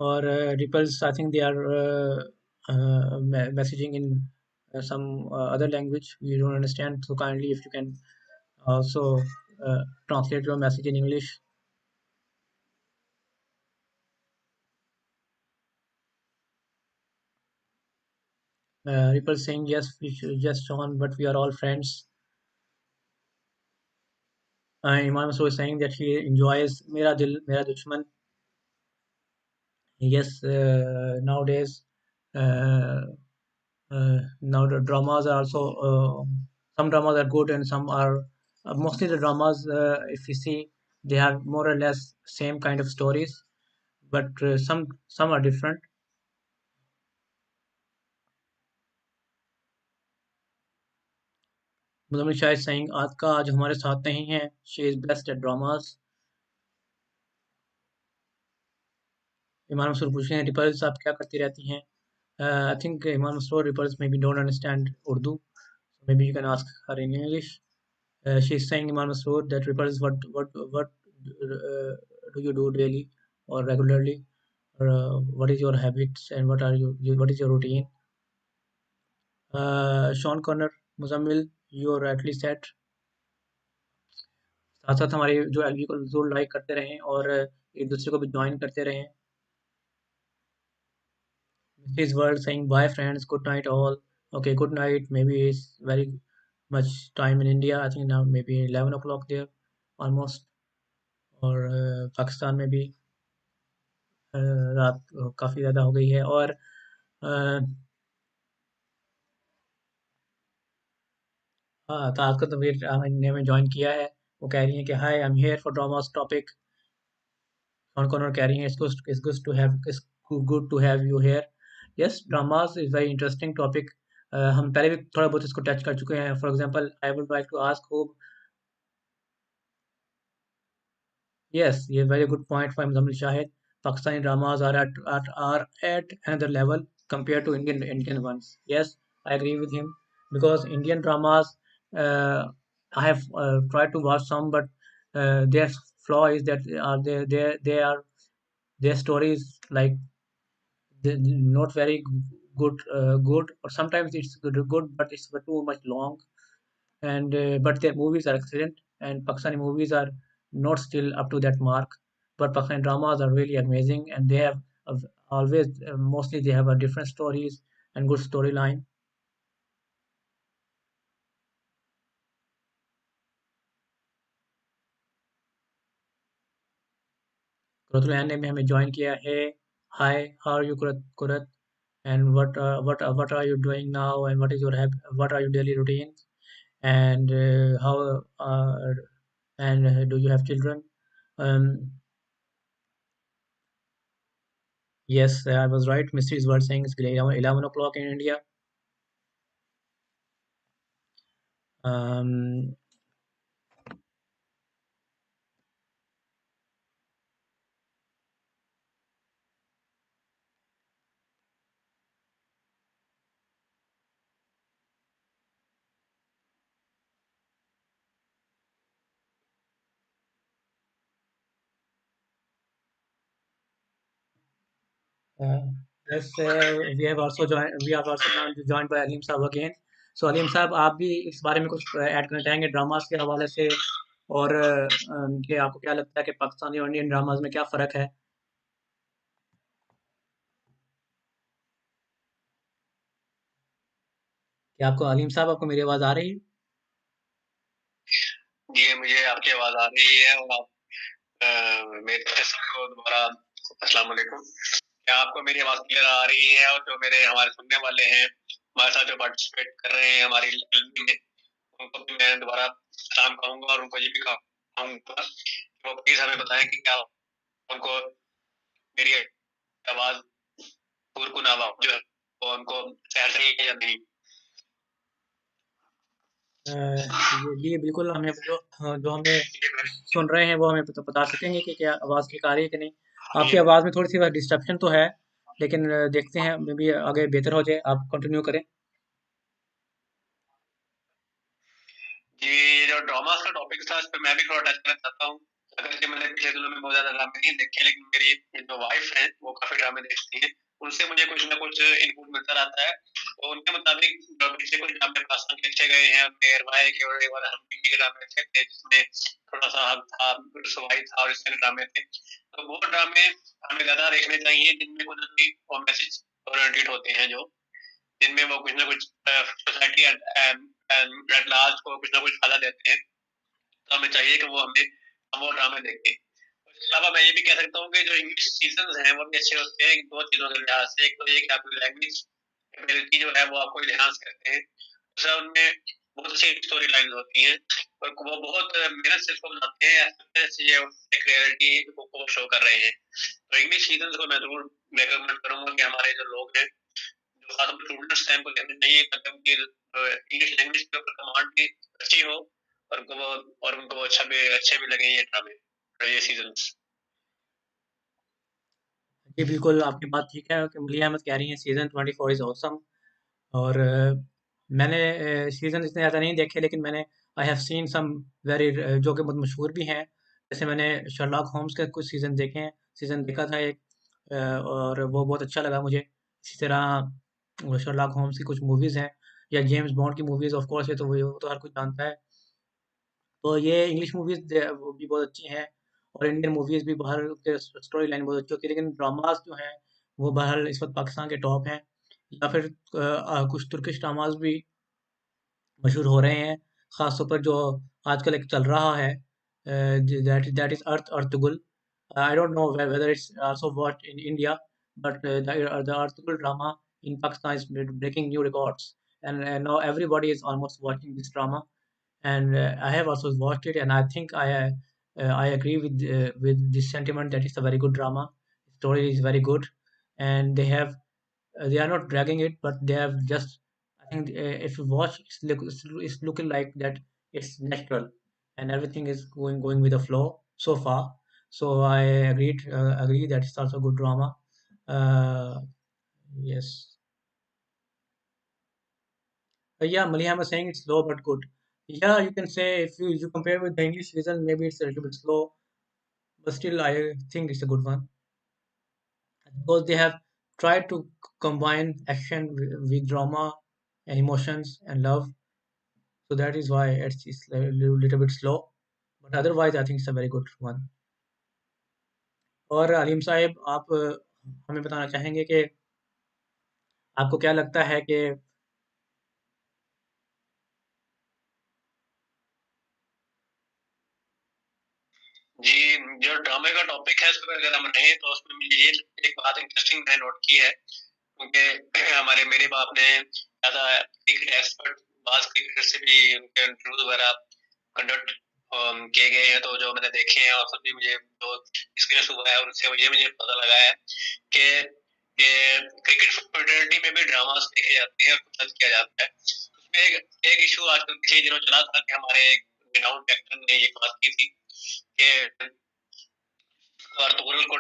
Or ripples, I think they are messaging in some other language we don't understand. So kindly, if you can also translate your message in English. Ripple saying yes, we should just on, but we are all friends. Imam Masroor is saying that he enjoys Mera Dil, Mera Dushman. Yes, nowadays. Now the dramas are also some dramas are good and some are mostly the dramas if you see they are more or less same kind of stories, but some are different. Mudammil Shahid saying आज हमारे साथ नहीं है. She is best at dramas. इमाम मसरूर पूछ रहे हैं ripples आप क्या करती रहती हैं. I think Imam Masroor Ripples maybe don't understand Urdu, so maybe you can ask her in English. She's saying Iman Masood that refers what do you do daily or regularly, or what is your habits and what is your routine. Shawn Connor, Muzammil, you rightly said. साथ साथ हमारे जो LB को जरूर like करते रहें और एक दूसरे को भी ज्वाइन करते रहें। This world saying bye friends, good night all. Okay, good night. Maybe it's very much time in India. I think now maybe 11 o'clock there almost. और पाकिस्तान में भी रात काफ़ी ज़्यादा हो गई है। और हाँ, तो आपका तो फिर ने हमें ज्वाइन किया है। वो कह रही हैं कि hi I am here for dramas topic. कौन कौन और कह रही हैं it's good to have you here. Yes, dramas is very interesting topic. हम पहले भी थोड़ा बहुत इसको टच कर चुके हैं। For example I would like to ask who. Yes, a very good point from Zamil Shahid. Pakistani dramas are at another level compared to Indian ones. Yes, I agree with him because Indian dramas, uh, I have tried to watch some, but their flaw is that they are their stories like not very good, or sometimes it's good, but it's too much long. And but their movies are excellent, and Pakistani movies are not still up to that mark. But Pakistani dramas are really amazing, and they have always mostly they have a different stories and good storyline. Kuratulayan ने भी हमें join किया है। Hi, how are you, Kurat? And what are you doing now? And what are your daily routines? And how and do you have children? Um, yes, I was right. Mysteries were saying it's 11 o'clock in India. Um, uh, yes, we have also now joined by Alim साहब again. So Alim साहब, आप भी इस बारे में कुछ add करना चाहेंगे ड्रामास के हवाले से, और कि आपको क्या लगता है कि पाकिस्तानी और इंडियन ड्रामास में क्या फ़र्क है? क्या आपको अलीम साहब, आपको मेरी आवाज़ आ रही है? जी, मुझे आपकी आवाज़ आ रही है और आप मेरे को दोबारा अस्सलाम वालेकुम। क्या आपको मेरी आवाज़ क्लियर आ रही है? और जो मेरे हमारे सुनने वाले हैं, हमारे साथ जो पार्टिसिपेट कर रहे हैं हमारी एलबी में, उनको भी मैं दोबारा सलाम कहूँगा और उनको ये भी कहूँगा कि वो प्लीज़ हमें बताएँ कि क्या उनको मेरी आवाज़ पुरकुन आवाज़ जो है वो उनको सहज रही है या नहीं? जी बिल्कुल, हमें जो हमें सुन रहे हैं वो हमें बता सकेंगे कि क्या आवाज़ ठीक आ रही है कि नहीं। आपकी आवाज़ में थोड़ी सी डिस्ट्रप्शन तो है, लेकिन देखते हैं मे बी आगे बेहतर हो जाए। आप कंटिन्यू करें। जी, ये जो ड्रामास का टॉपिक था, इस पे मैं भी थोड़ा टच करना चाहता हूँ। अगरचे मैंने पिछले दिनों में बहुत ज़्यादा ड्रामे नहीं देखे, लेकिन मेरी जो वाइफ़ है, वो काफ़ी ड्रामे देखती है। उनसे मुझे कुछ न कुछ इनपुट मिलता रहता है। तो उनके मुताबिक जो पिछले कुछ ड्रामे पाकिस्तान के देखे गए हैं, मेहरबाई के और एक बार हम टीवी के ड्रामे देखे थे, जिसमें थोड़ा-सा हक था, रुसवाई था और इस तरह के ड्रामे थे। तो वो ड्रामे हमें ज़्यादा देखने चाहिए, जिनमें कुछ न कुछ वो मैसेज ओरिएंटेड होते हैं जो, जिनमें वो कुछ न कुछ सोसाइटी एट लार्ज को कुछ न कुछ फ़ायदा देते हैं। तो हमें चाहिए कि हम वो ड्रामे देखें। उसके अलावा मैं ये भी कह सकता हूँ कि जो इंग्लिश सीज़न्स हैं, वो भी अच्छे होते हैं 2 चीज़ों के लिहाज से। एक तो ये कि आपकी लैंग्वेज एबिलिटी जो है, वो आपको एनहांस करते हैं। दूसरा, उनमें बहुत अच्छी स्टोरी लाइन्स होती हैं और वो बहुत मेहनत से इसको बनाते हैं, जैसे ये एक रियलिटी को शो कर रहे हैं। तो इंग्लिश सीज़न्स को मैं ज़रूर रिकमेंड करूँगा कि हमारे जो लोग हैं, जो खासतौर पे स्टूडेंट्स हैं, उनको देखना चाहिए ताकि उनकी इंग्लिश लैंग्वेज के ऊपर कमांड भी अच्छी हो और उनको वो अच्छे भी लगे ये ड्रामे और ये सीज़न्स। जी बिल्कुल, आपकी बात ठीक है कि मलिया अहमद कह रही हैं सीज़न 24 इज़ ऑसम। और मैंने सीज़न इतने ज़्यादा नहीं देखे, लेकिन मैंने I have seen some very जो कि बहुत मशहूर भी हैं। जैसे मैंने शर्लॉक होम्स के कुछ सीज़न देखे हैं, सीज़न देखा था एक, और वो बहुत अच्छा लगा मुझे। इसी तरह शर्लॉक होम्स की कुछ मूवीज़ हैं, या जेम्स बॉन्ड की मूवीज़ ऑफ कोर्स, ये तो वो तो हर कोई जानता है। तो ये इंग्लिश मूवीज़ वो भी बहुत अच्छी हैं, और इंडियन मूवीज़ भी बाहर के स्टोरी लाइन बहुत अच्छी होती है, लेकिन ड्रामाज़ जो हैं वो बहरहाल इस वक़्त पाकिस्तान के टॉप हैं। या फिर कुछ तुर्किश ड्रामाज़ भी मशहूर हो रहे हैं, ख़ास तौर पर जो आजकल एक चल रहा है, that is Ertugrul. I don't know whether it's also watched in India, but the Artugul drama in Pakistan is breaking new records, and now everybody is almost watching this drama, and I have also watched it, and I think I agree with this sentiment that it's a very good drama. Story is very good, and they are not dragging it, but they have just, I think if you watch, it's looking like that it's natural, and everything is going with the flow so far. So I agree that it's also good drama. Uh, yes. Yeah, Malayam was saying it's slow but good. Yeah, you can say if you compare with the English version, maybe it's a little bit slow, but still I think it's a good one because they have tried to combine action with drama and emotions and love. So that is why it's a little bit slow, but otherwise I think it's a very good one. और अलीम साहब, आप हमें बताना चाहेंगे कि आपको क्या लगता है कि जी, जो ड्रामे का टॉपिक है इस पर अगर हम रहें तो उसमें मुझे ये एक बात इंटरेस्टिंग मैंने नोट की है, क्योंकि हमारे मेरे बाप ने ज़्यादा क्रिकेट एक्सपर्ट बाज क्रिकेटर से भी उनके इंटरव्यू वगैरह कंडक्ट किए गए हैं, तो जो मैंने देखे हैं और सब भी मुझे जो एक्सपीरियंस हुआ है उनसे मुझे पता लगा है कि क्रिकेट फ्रेटर्निटी में भी ड्रामास देखे जाते हैं और पसंद किया जाता है। उसमें एक इशू आजकल पिछले दिनों चला था कि हमारे रिनाउंड एक्टर ने ये बात की थी कि अर्तुगरुल को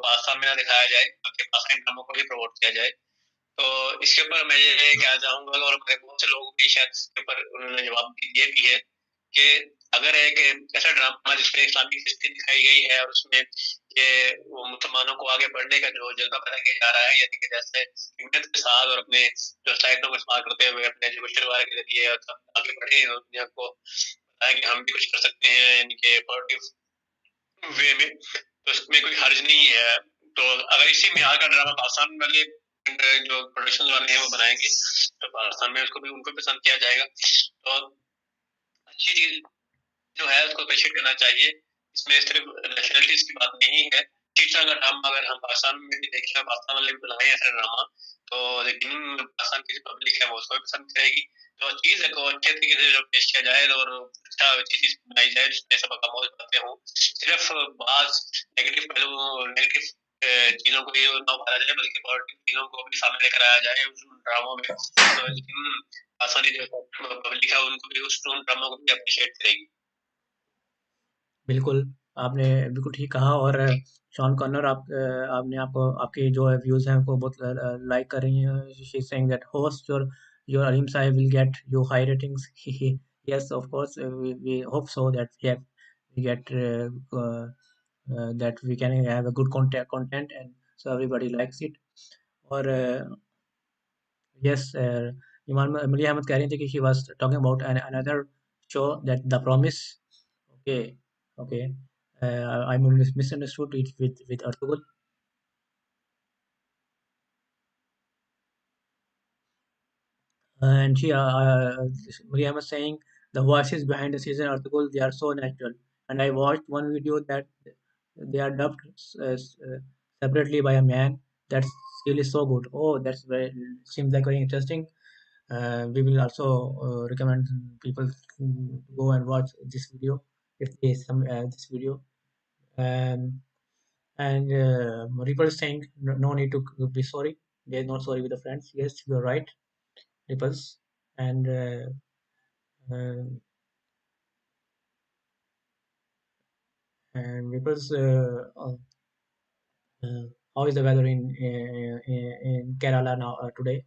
पाकिस्तान में ना दिखाया जाए, बल्कि पाकिस्तानी ड्रामों को भी प्रमोट किया जाए। तो इसके ऊपर मैं ये कहना चाहूँगा, और मेरे बहुत से लोग भी शायद इसके ऊपर उन्होंने जवाब दिए भी है कि अगर एक ऐसा ड्रामा जिसमें इस्लामिक हिस्ट्री दिखाई गई है और उसमें ये वो मुसलमानों को आगे बढ़ने का जो जज्बा पैदा किया जा रहा है, यानी कि जैसे मेहनत के साथ और अपने जो साइटों को इस्तेमाल करते हुए अपने एजुकेशन वगैरह के जरिए और सब आगे बढ़े और दुनिया को बताएं कि हम भी कुछ कर सकते हैं, यानी कि पॉजिटिव वे में, तो इसमें कोई हर्ज नहीं है। तो अगर इसी म्यार का ड्रामा पाकिस्तान वाले जो प्रोडक्शन वाले हैं वो बनाएंगे तो पाकिस्तान में उसको भी उनको पसंद किया जाएगा। तो अच्छी चीज जो है उसको अप्रिशिएट करना चाहिए। इसमें सिर्फ नेशनलिटीज की बात नहीं है। इस तरह का ड्रामा अगर हम पाकिस्तान में भी देखें, पाकिस्तान वाले भी बनाए ऐसा ड्रामा, तो लेकिन पाकिस्तान की जो पब्लिक है वो उसको भी पसंद करेगी। तो चीज को अच्छे तरीके से जो पेश किया जाए और अच्छा अच्छी चीज बनाई जाए जिसमें सब कमोज बातें हों, सिर्फ बाज नेगेटिव पहलू नेगेटिव चीजों को ही ना उठाया जाए, बल्कि पॉजिटिव चीजों को भी सामने लेकर आया जाए उस ड्रामों में। तो लेकिन आसानी जो पब्लिक है उनको भी उस ड्रामों को भी अप्रिशिएट करेगी। बिल्कुल, आपने बिल्कुल ठीक कहा। और शॉन कॉनर, आपने आपको आपके जो व्यूज़ हैं वो बहुत लाइक कर रही हैं। She is saying that host your Aleem sahib will get you high ratings. Yes, of course, we hope so that we get that we can have a good content and so everybody likes it. और yes, Iman Malia Ahmed कह रही थी कि she was talking about another show, that The Promise. Okay, okay. I misunderstood it with Artugul. And Maria was saying the voices behind the season Artugul, they are so natural. And I watched one video that they are dubbed separately by a man. That's really so good. Oh, that's very seems like very interesting. We will also recommend people to go and watch this video if they some this video. Um, and Ripple is saying no need to be sorry. They're not sorry with the friends. Yes, you're right, Ripples. And uh, Ripples, how is the weather in Kerala now today?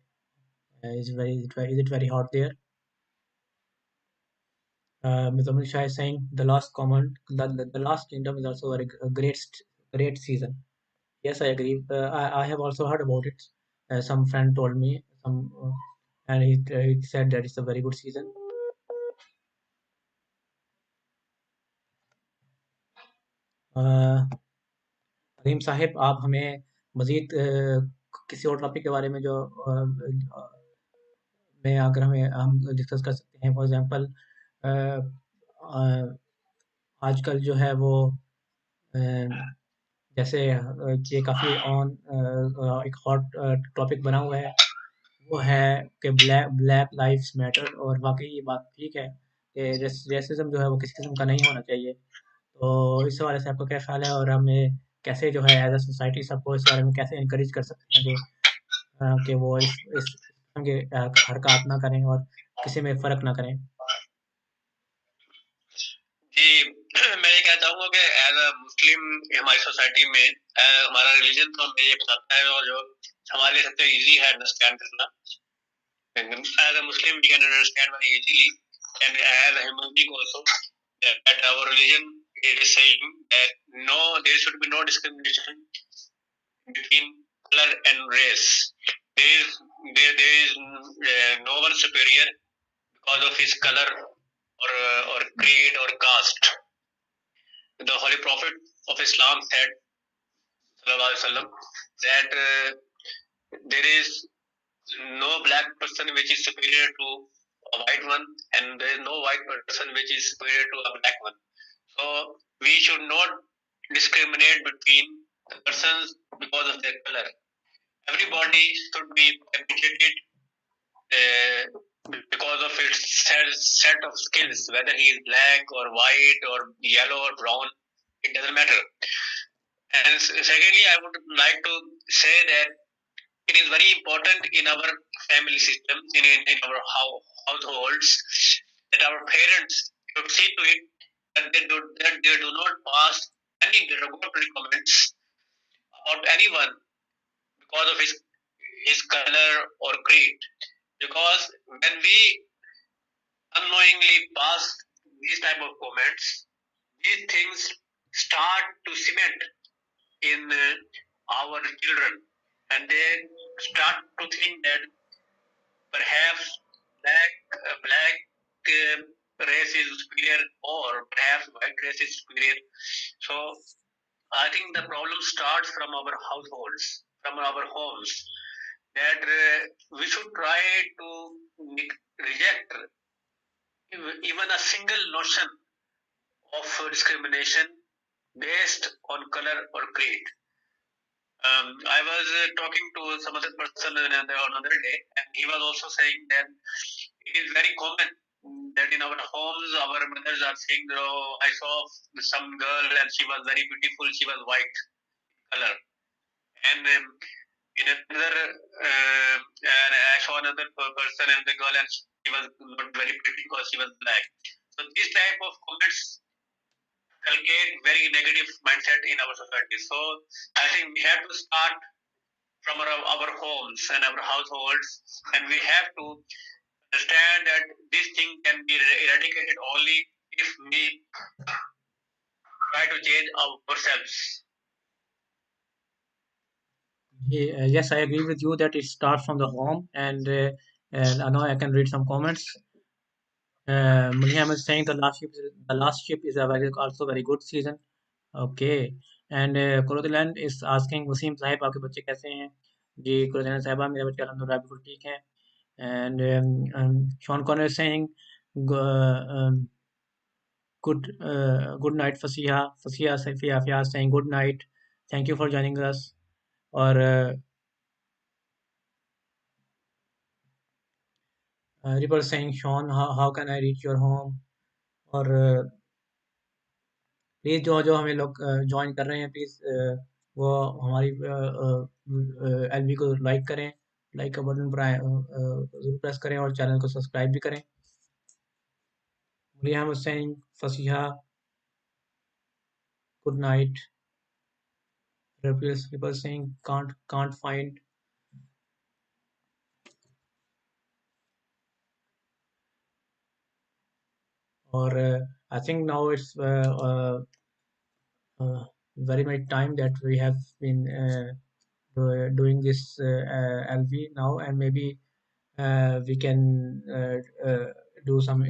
Is it very hot there? Mr. Shah is saying the last comment, the last kingdom is also a great season. Yes, I agree. I have also heard about it. Some friend told me some. and he said that it's a very good season. Aleem Sahib, आप हमें मज़ीद किसी और topic के बारे में जो में अगर हम डिस्कस कर सकते हैं, फॉर एग्ज़ाम्पल आजकल जो है वो जैसे ये काफ़ी एक हॉट टॉपिक बना हुआ है, वो है कि ब्लैक लाइव्स मैटर, और वाक़ई ये बात ठीक है कि रेसिज़्म जो है वो किसी किस्म का नहीं होना चाहिए। तो इस हवाले से आपका क्या ख़्याल है, और हमें कैसे जो है एज़ अ सोसाइटी सबको इस बारे में कैसे एनकरेज कर सकते हैं कि वो इस किस्म के हरकत ना करें और किसी में फ़र्क ना करें? जी, मैं ये कहना चाहूँगा कि एज़ अ मुस्लिम हमारी सोसाइटी में हमारा रिलीजन तो हमें ये बताता है, और जो हमारे लिए सबसे ईज़ी है अंडरस्टैंड करना। As a Muslim we can understand very easily, and as a human being also, that our religion is saying that there should be no discrimination between color and race. There is no one superior because of his color or creed or caste. The Holy Prophet of Islam said, sallallahu alaihi wasallam, that there is no black person which is superior to a white one, and there is no white person which is superior to a black one. So we should not discriminate between the persons because of their color. Everybody should be appreciated because of its set of skills, whether he is black or white or yellow or brown, it doesn't matter. And secondly, I would like to say that it is very important in our family system, in our households, that our parents should see to it that they do not pass any derogatory comments about anyone because of his color or creed. Because when we unknowingly pass these type of comments, these things start to cement in our children, and they start to think that perhaps black race is superior, or perhaps white race is superior. So I think the problem starts from our households, from our homes, that we should try to reject even a single notion of discrimination based on color or creed. I was talking to some other person on another day, and he was also saying that it is very common that in our homes, our mothers are saying, "Oh, I saw some girl and she was very beautiful. She was white color." And in another, and I saw another person and the girl, and she was not very pretty because she was black. So this type of comments cultivate very negative mindset in our society. So I think we have to start from our homes and our households, and we have to understand that this thing can be eradicated only if we try to change ourselves. Yes, I agree with you that it starts from the home, and now I can read some comments. Mulham is saying the last ship is also very good season. Okay, and Kurudiland is asking Wasim Sahib, आपके बच्चे कैसे हैं? जी, कुरुदिland साहिबा, मेरे बच्चे अल्हम्दुलिल्लाह बिल्कुल ठीक हैं. And Sean Connor is saying good night Fasiha. Fasiha Safiya saying good night. Thank you for joining us. और Ripple saying, Sean, how can I reach your home? और प्लीज़ जो हमें लोग ज्वाइन कर रहे हैं, प्लीज़ वो हमारी एलबी को लाइक करें, लाइक का बटन पर ज़रूर प्रेस करें और चैनल को सब्सक्राइब भी करें. Liam was saying, Fasiha, good night. People saying can't find. Or I think now it's very much time that we have been doing this LV now, and maybe we can do some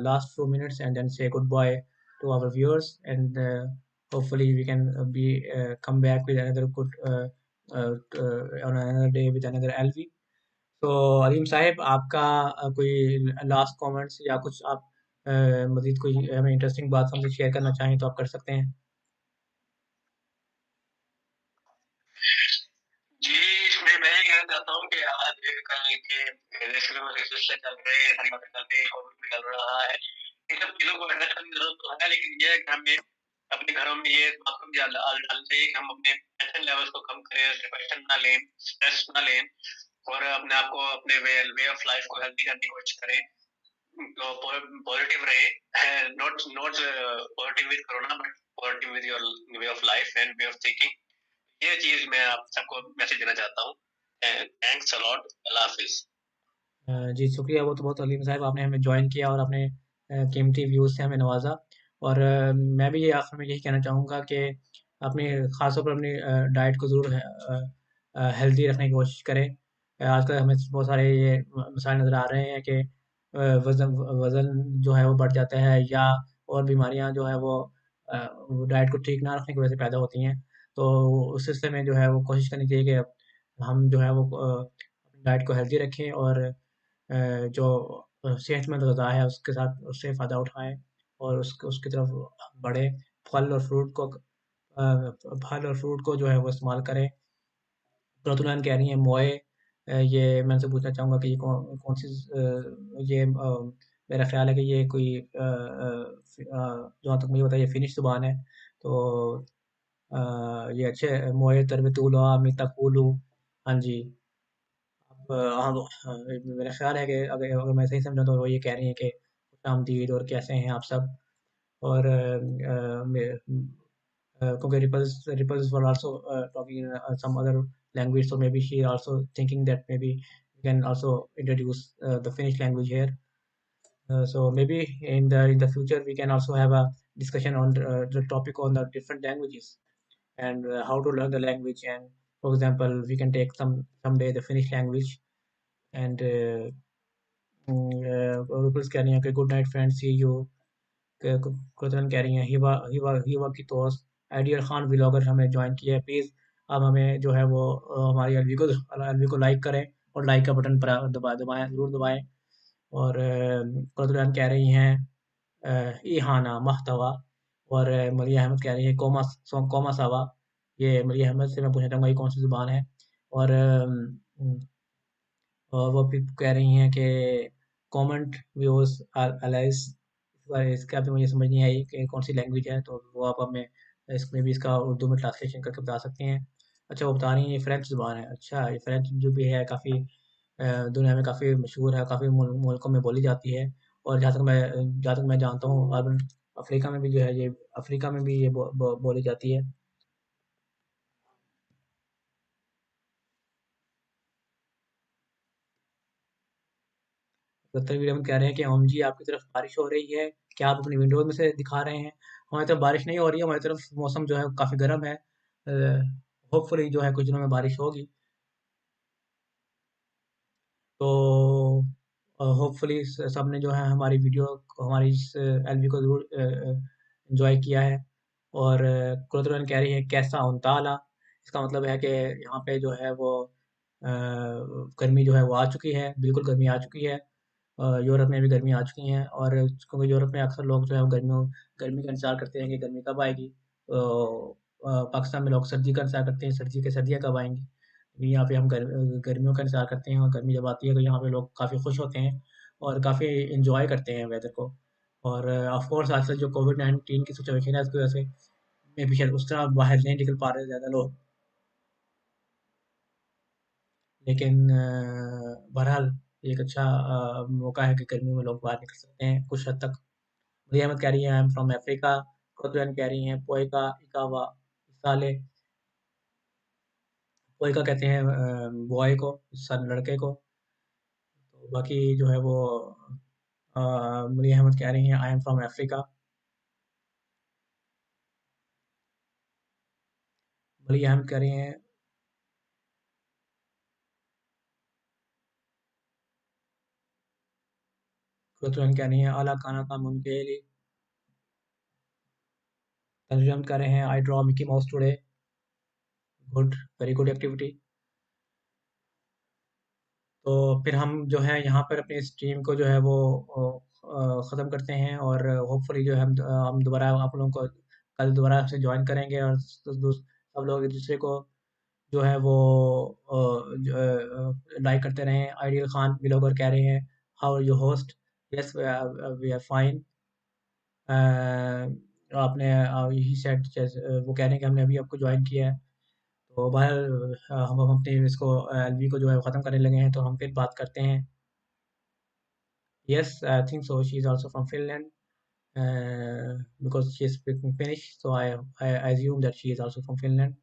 last few minutes and then say goodbye to our viewers, and hopefully we can come back with another good on another day with another LV. तो अलीम साहब, आपका कोई last comments या कुछ आप मज़ीद कोई हमें इंटरेस्टिंग बात हमसे शेयर करना चाहें तो आप कर सकते हैं। जी, इसमें मैं ये कहना चाहता हूँ कि आज कल के देश में रिसर्च चल रहे हैं, हरी चल रही है, कोविड भी चल रहा है। इन सब चीज़ों को एड्रेस करने की ज़रूरत तो है, लेकिन ये है कि हमें अपने घरों में ये बात को भी डालना चाहिए कि हम अपने टेंशन लेवल्स को कम करें, डिप्रेशन ना लें, स्ट्रेस ना लें और अपने आप को अपने वे ऑफ लाइफ को हेल्दी करने की कोशिश करें। तो पॉजिटिव रहें, not positive with corona but positive with your way of life and way of thinking. ये चीज मैं आप सबको मैसेज देना चाहता हूँ। थैंक्स अ लॉट, अल्लाह हाफिज। जी शुक्रिया, वो तो बहुत अलीम साहब, आपने हमें ज्वाइन किया और अपने कीमती व्यूज़ से हमें नवाजा। और मैं भी ये आखिर में यही कहना चाहूँगा कि अपनी ख़ास तौर पर अपनी डाइट को ज़रूर हेल्दी रखने की कोशिश करें। आजकल हमें बहुत सारे ये मसाइल नज़र आ रहे हैं कि वज़न वज़न जो है वो बढ़ जाता है, या और बीमारियाँ जो है वो डाइट को ठीक ना रखने की वजह से पैदा होती हैं। तो उस सिलसिले में जो है वो कोशिश करनी चाहिए कि हम जो है वो अपनी डाइट को हेल्दी रखें और जो सेहतमंद ग़िज़ा है उसके साथ उससे फ़ायदा उठाएँ और उसकी तरफ बढ़ें। फल और फ्रूट को जो है वो इस्तेमाल करें। तुलतुलन कह रही हैं मोए, ये मैं उनसे पूछना चाहूँगा कि ये कौन सी ये मेरा ख़्याल है कि ये कोई जहाँ तक मुझे पता है ये फ़िनिश ज़ुबान है। तो ये अच्छे मोए तरबतुला मितक़ुलु। हाँ जी। हाँ, हाँ, मेरा ख़्याल है कि अगर अगर मैं सही समझा तो वो ये कह रही हैं कि खुशामदीद और कैसे हैं आप सब? और क्योंकि ripples were also talking in some other language, so maybe she also thinking that maybe we can also introduce the Finnish language here. So maybe in the future we can also have a discussion on the topic on the different languages and how to learn the language. And for example, we can take someday the Finnish language and ripples कह रही हैं कि good night friends, see you. कुरतन कह रही हैं हिवा की दोस्त ideal Khan vlogger हमें ज्वाइन किया है। प्लीज़ आप हमें जो है वो हमारी एलवी को लाइक करें और लाइक का बटन पर दबाएं, ज़रूर दबाएं। और कुरतन कह रही हैं ईहाना महतवा। और मरिया अहमद कह रही है कोमा सावा। ये मरिया अहमद से मैं पूछना चाहूँगा ये कौन सी ज़ुबान है? और वो फिर कह रही हैं कि कमेंट व्यूअर्स अलाइस। इसका भी मुझे समझ नहीं आई कि कौन सी लैंग्वेज है, तो वो आप हमें इसमें भी इसका उर्दू में ट्रांसलेशन करके बता सकते हैं। अच्छा, वो बता रही हैं ये फ्रेंच ज़ुबान है। अच्छा, ये फ्रेंच जो भी है काफ़ी दुनिया में काफ़ी मशहूर है, काफ़ी मुल्कों में बोली जाती है। और जहाँ तक मैं जानता हूँ अर्बन अफ्रीका में भी जो है ये अफ्रीका में भी ये बोली जाती है। तनवीर अहमद कह रहे हैं कि ओम जी आपकी तरफ बारिश हो रही है, क्या आप अपनी विंडोज़ में से दिखा रहे हैं? हमारी तरफ बारिश नहीं हो रही है, हमारी तरफ मौसम जो है काफ़ी गर्म है। होपफुली जो है कुछ दिनों में बारिश होगी। तो होपफुली सबने जो है हमारी वीडियो हमारी इस एलवी को ज़रूर एंजॉय किया है। और कुरतुरन कह रही है कैसा उनताला, इसका मतलब है कि यहाँ पे जो है वो गर्मी जो है वो आ चुकी है, बिल्कुल गर्मी आ चुकी है। यूरोप में भी गर्मी आ चुकी हैं और क्योंकि यूरोप में अक्सर लोग जो है वो गर्मी का इंतज़ार करते हैं कि गर्मी कब आएगी। तो पाकिस्तान में लोग सर्दी का इंतज़ार करते हैं, सर्दियाँ कब आएँगी। यहाँ पे हम गर्मियों का इंतज़ार करते हैं और गर्मी जब आती है तो यहाँ पे लोग काफ़ी खुश होते हैं और काफ़ी एन्जॉय करते हैं वेदर को। और ऑफ़ कोर्स आजकल जो कोविड-19 की सिचुएशन है उसकी वजह से मे बी शायद उस तरह बाहर नहीं निकल पा रहे ज़्यादा लोग। लेकिन बहरहाल ये एक अच्छा मौका है कि गर्मियों में लोग बाहर निकल सकते हैं कुछ हद तक। मरियम अहमद कह रही हैं I am from Africa. Curran कह रही हैं पोएका इकावा इसाले। पोएका कहते हैं बॉय को, सन लड़के को। तो बाकी जो है वो मरियम अहमद कह रही हैं I am from Africa. Mariam Ahmed कह रही हैं शुक्रन कह रही हैं आला खाना का मुनकेली। तर्जुम कर रहे हैं I draw Mickey mouse today. Good, very good activity. तो फिर हम जो है यहाँ पर अपनी स्ट्रीम को जो है वो ख़त्म करते हैं और होपफुली जो है हम दोबारा आप लोगों को कल दोबारा से ज्वाइन करेंगे और सब लोग एक दूसरे को जो है वो लाइक करते रहें। आइडियल खान ब्लॉगर कह रहे हैं how are you host, yes we are fine. आपने यही सेट वो कह रहे हैं कि हमने अभी आपको ज्वाइन किया है। तो बहर हम अपने इसको एलवी को जो है ख़त्म करने लगे हैं, तो हम फिर बात करते हैं। Yes I think so she is also from Finland because she is speaking Finnish, so I assume that she is also from Finland.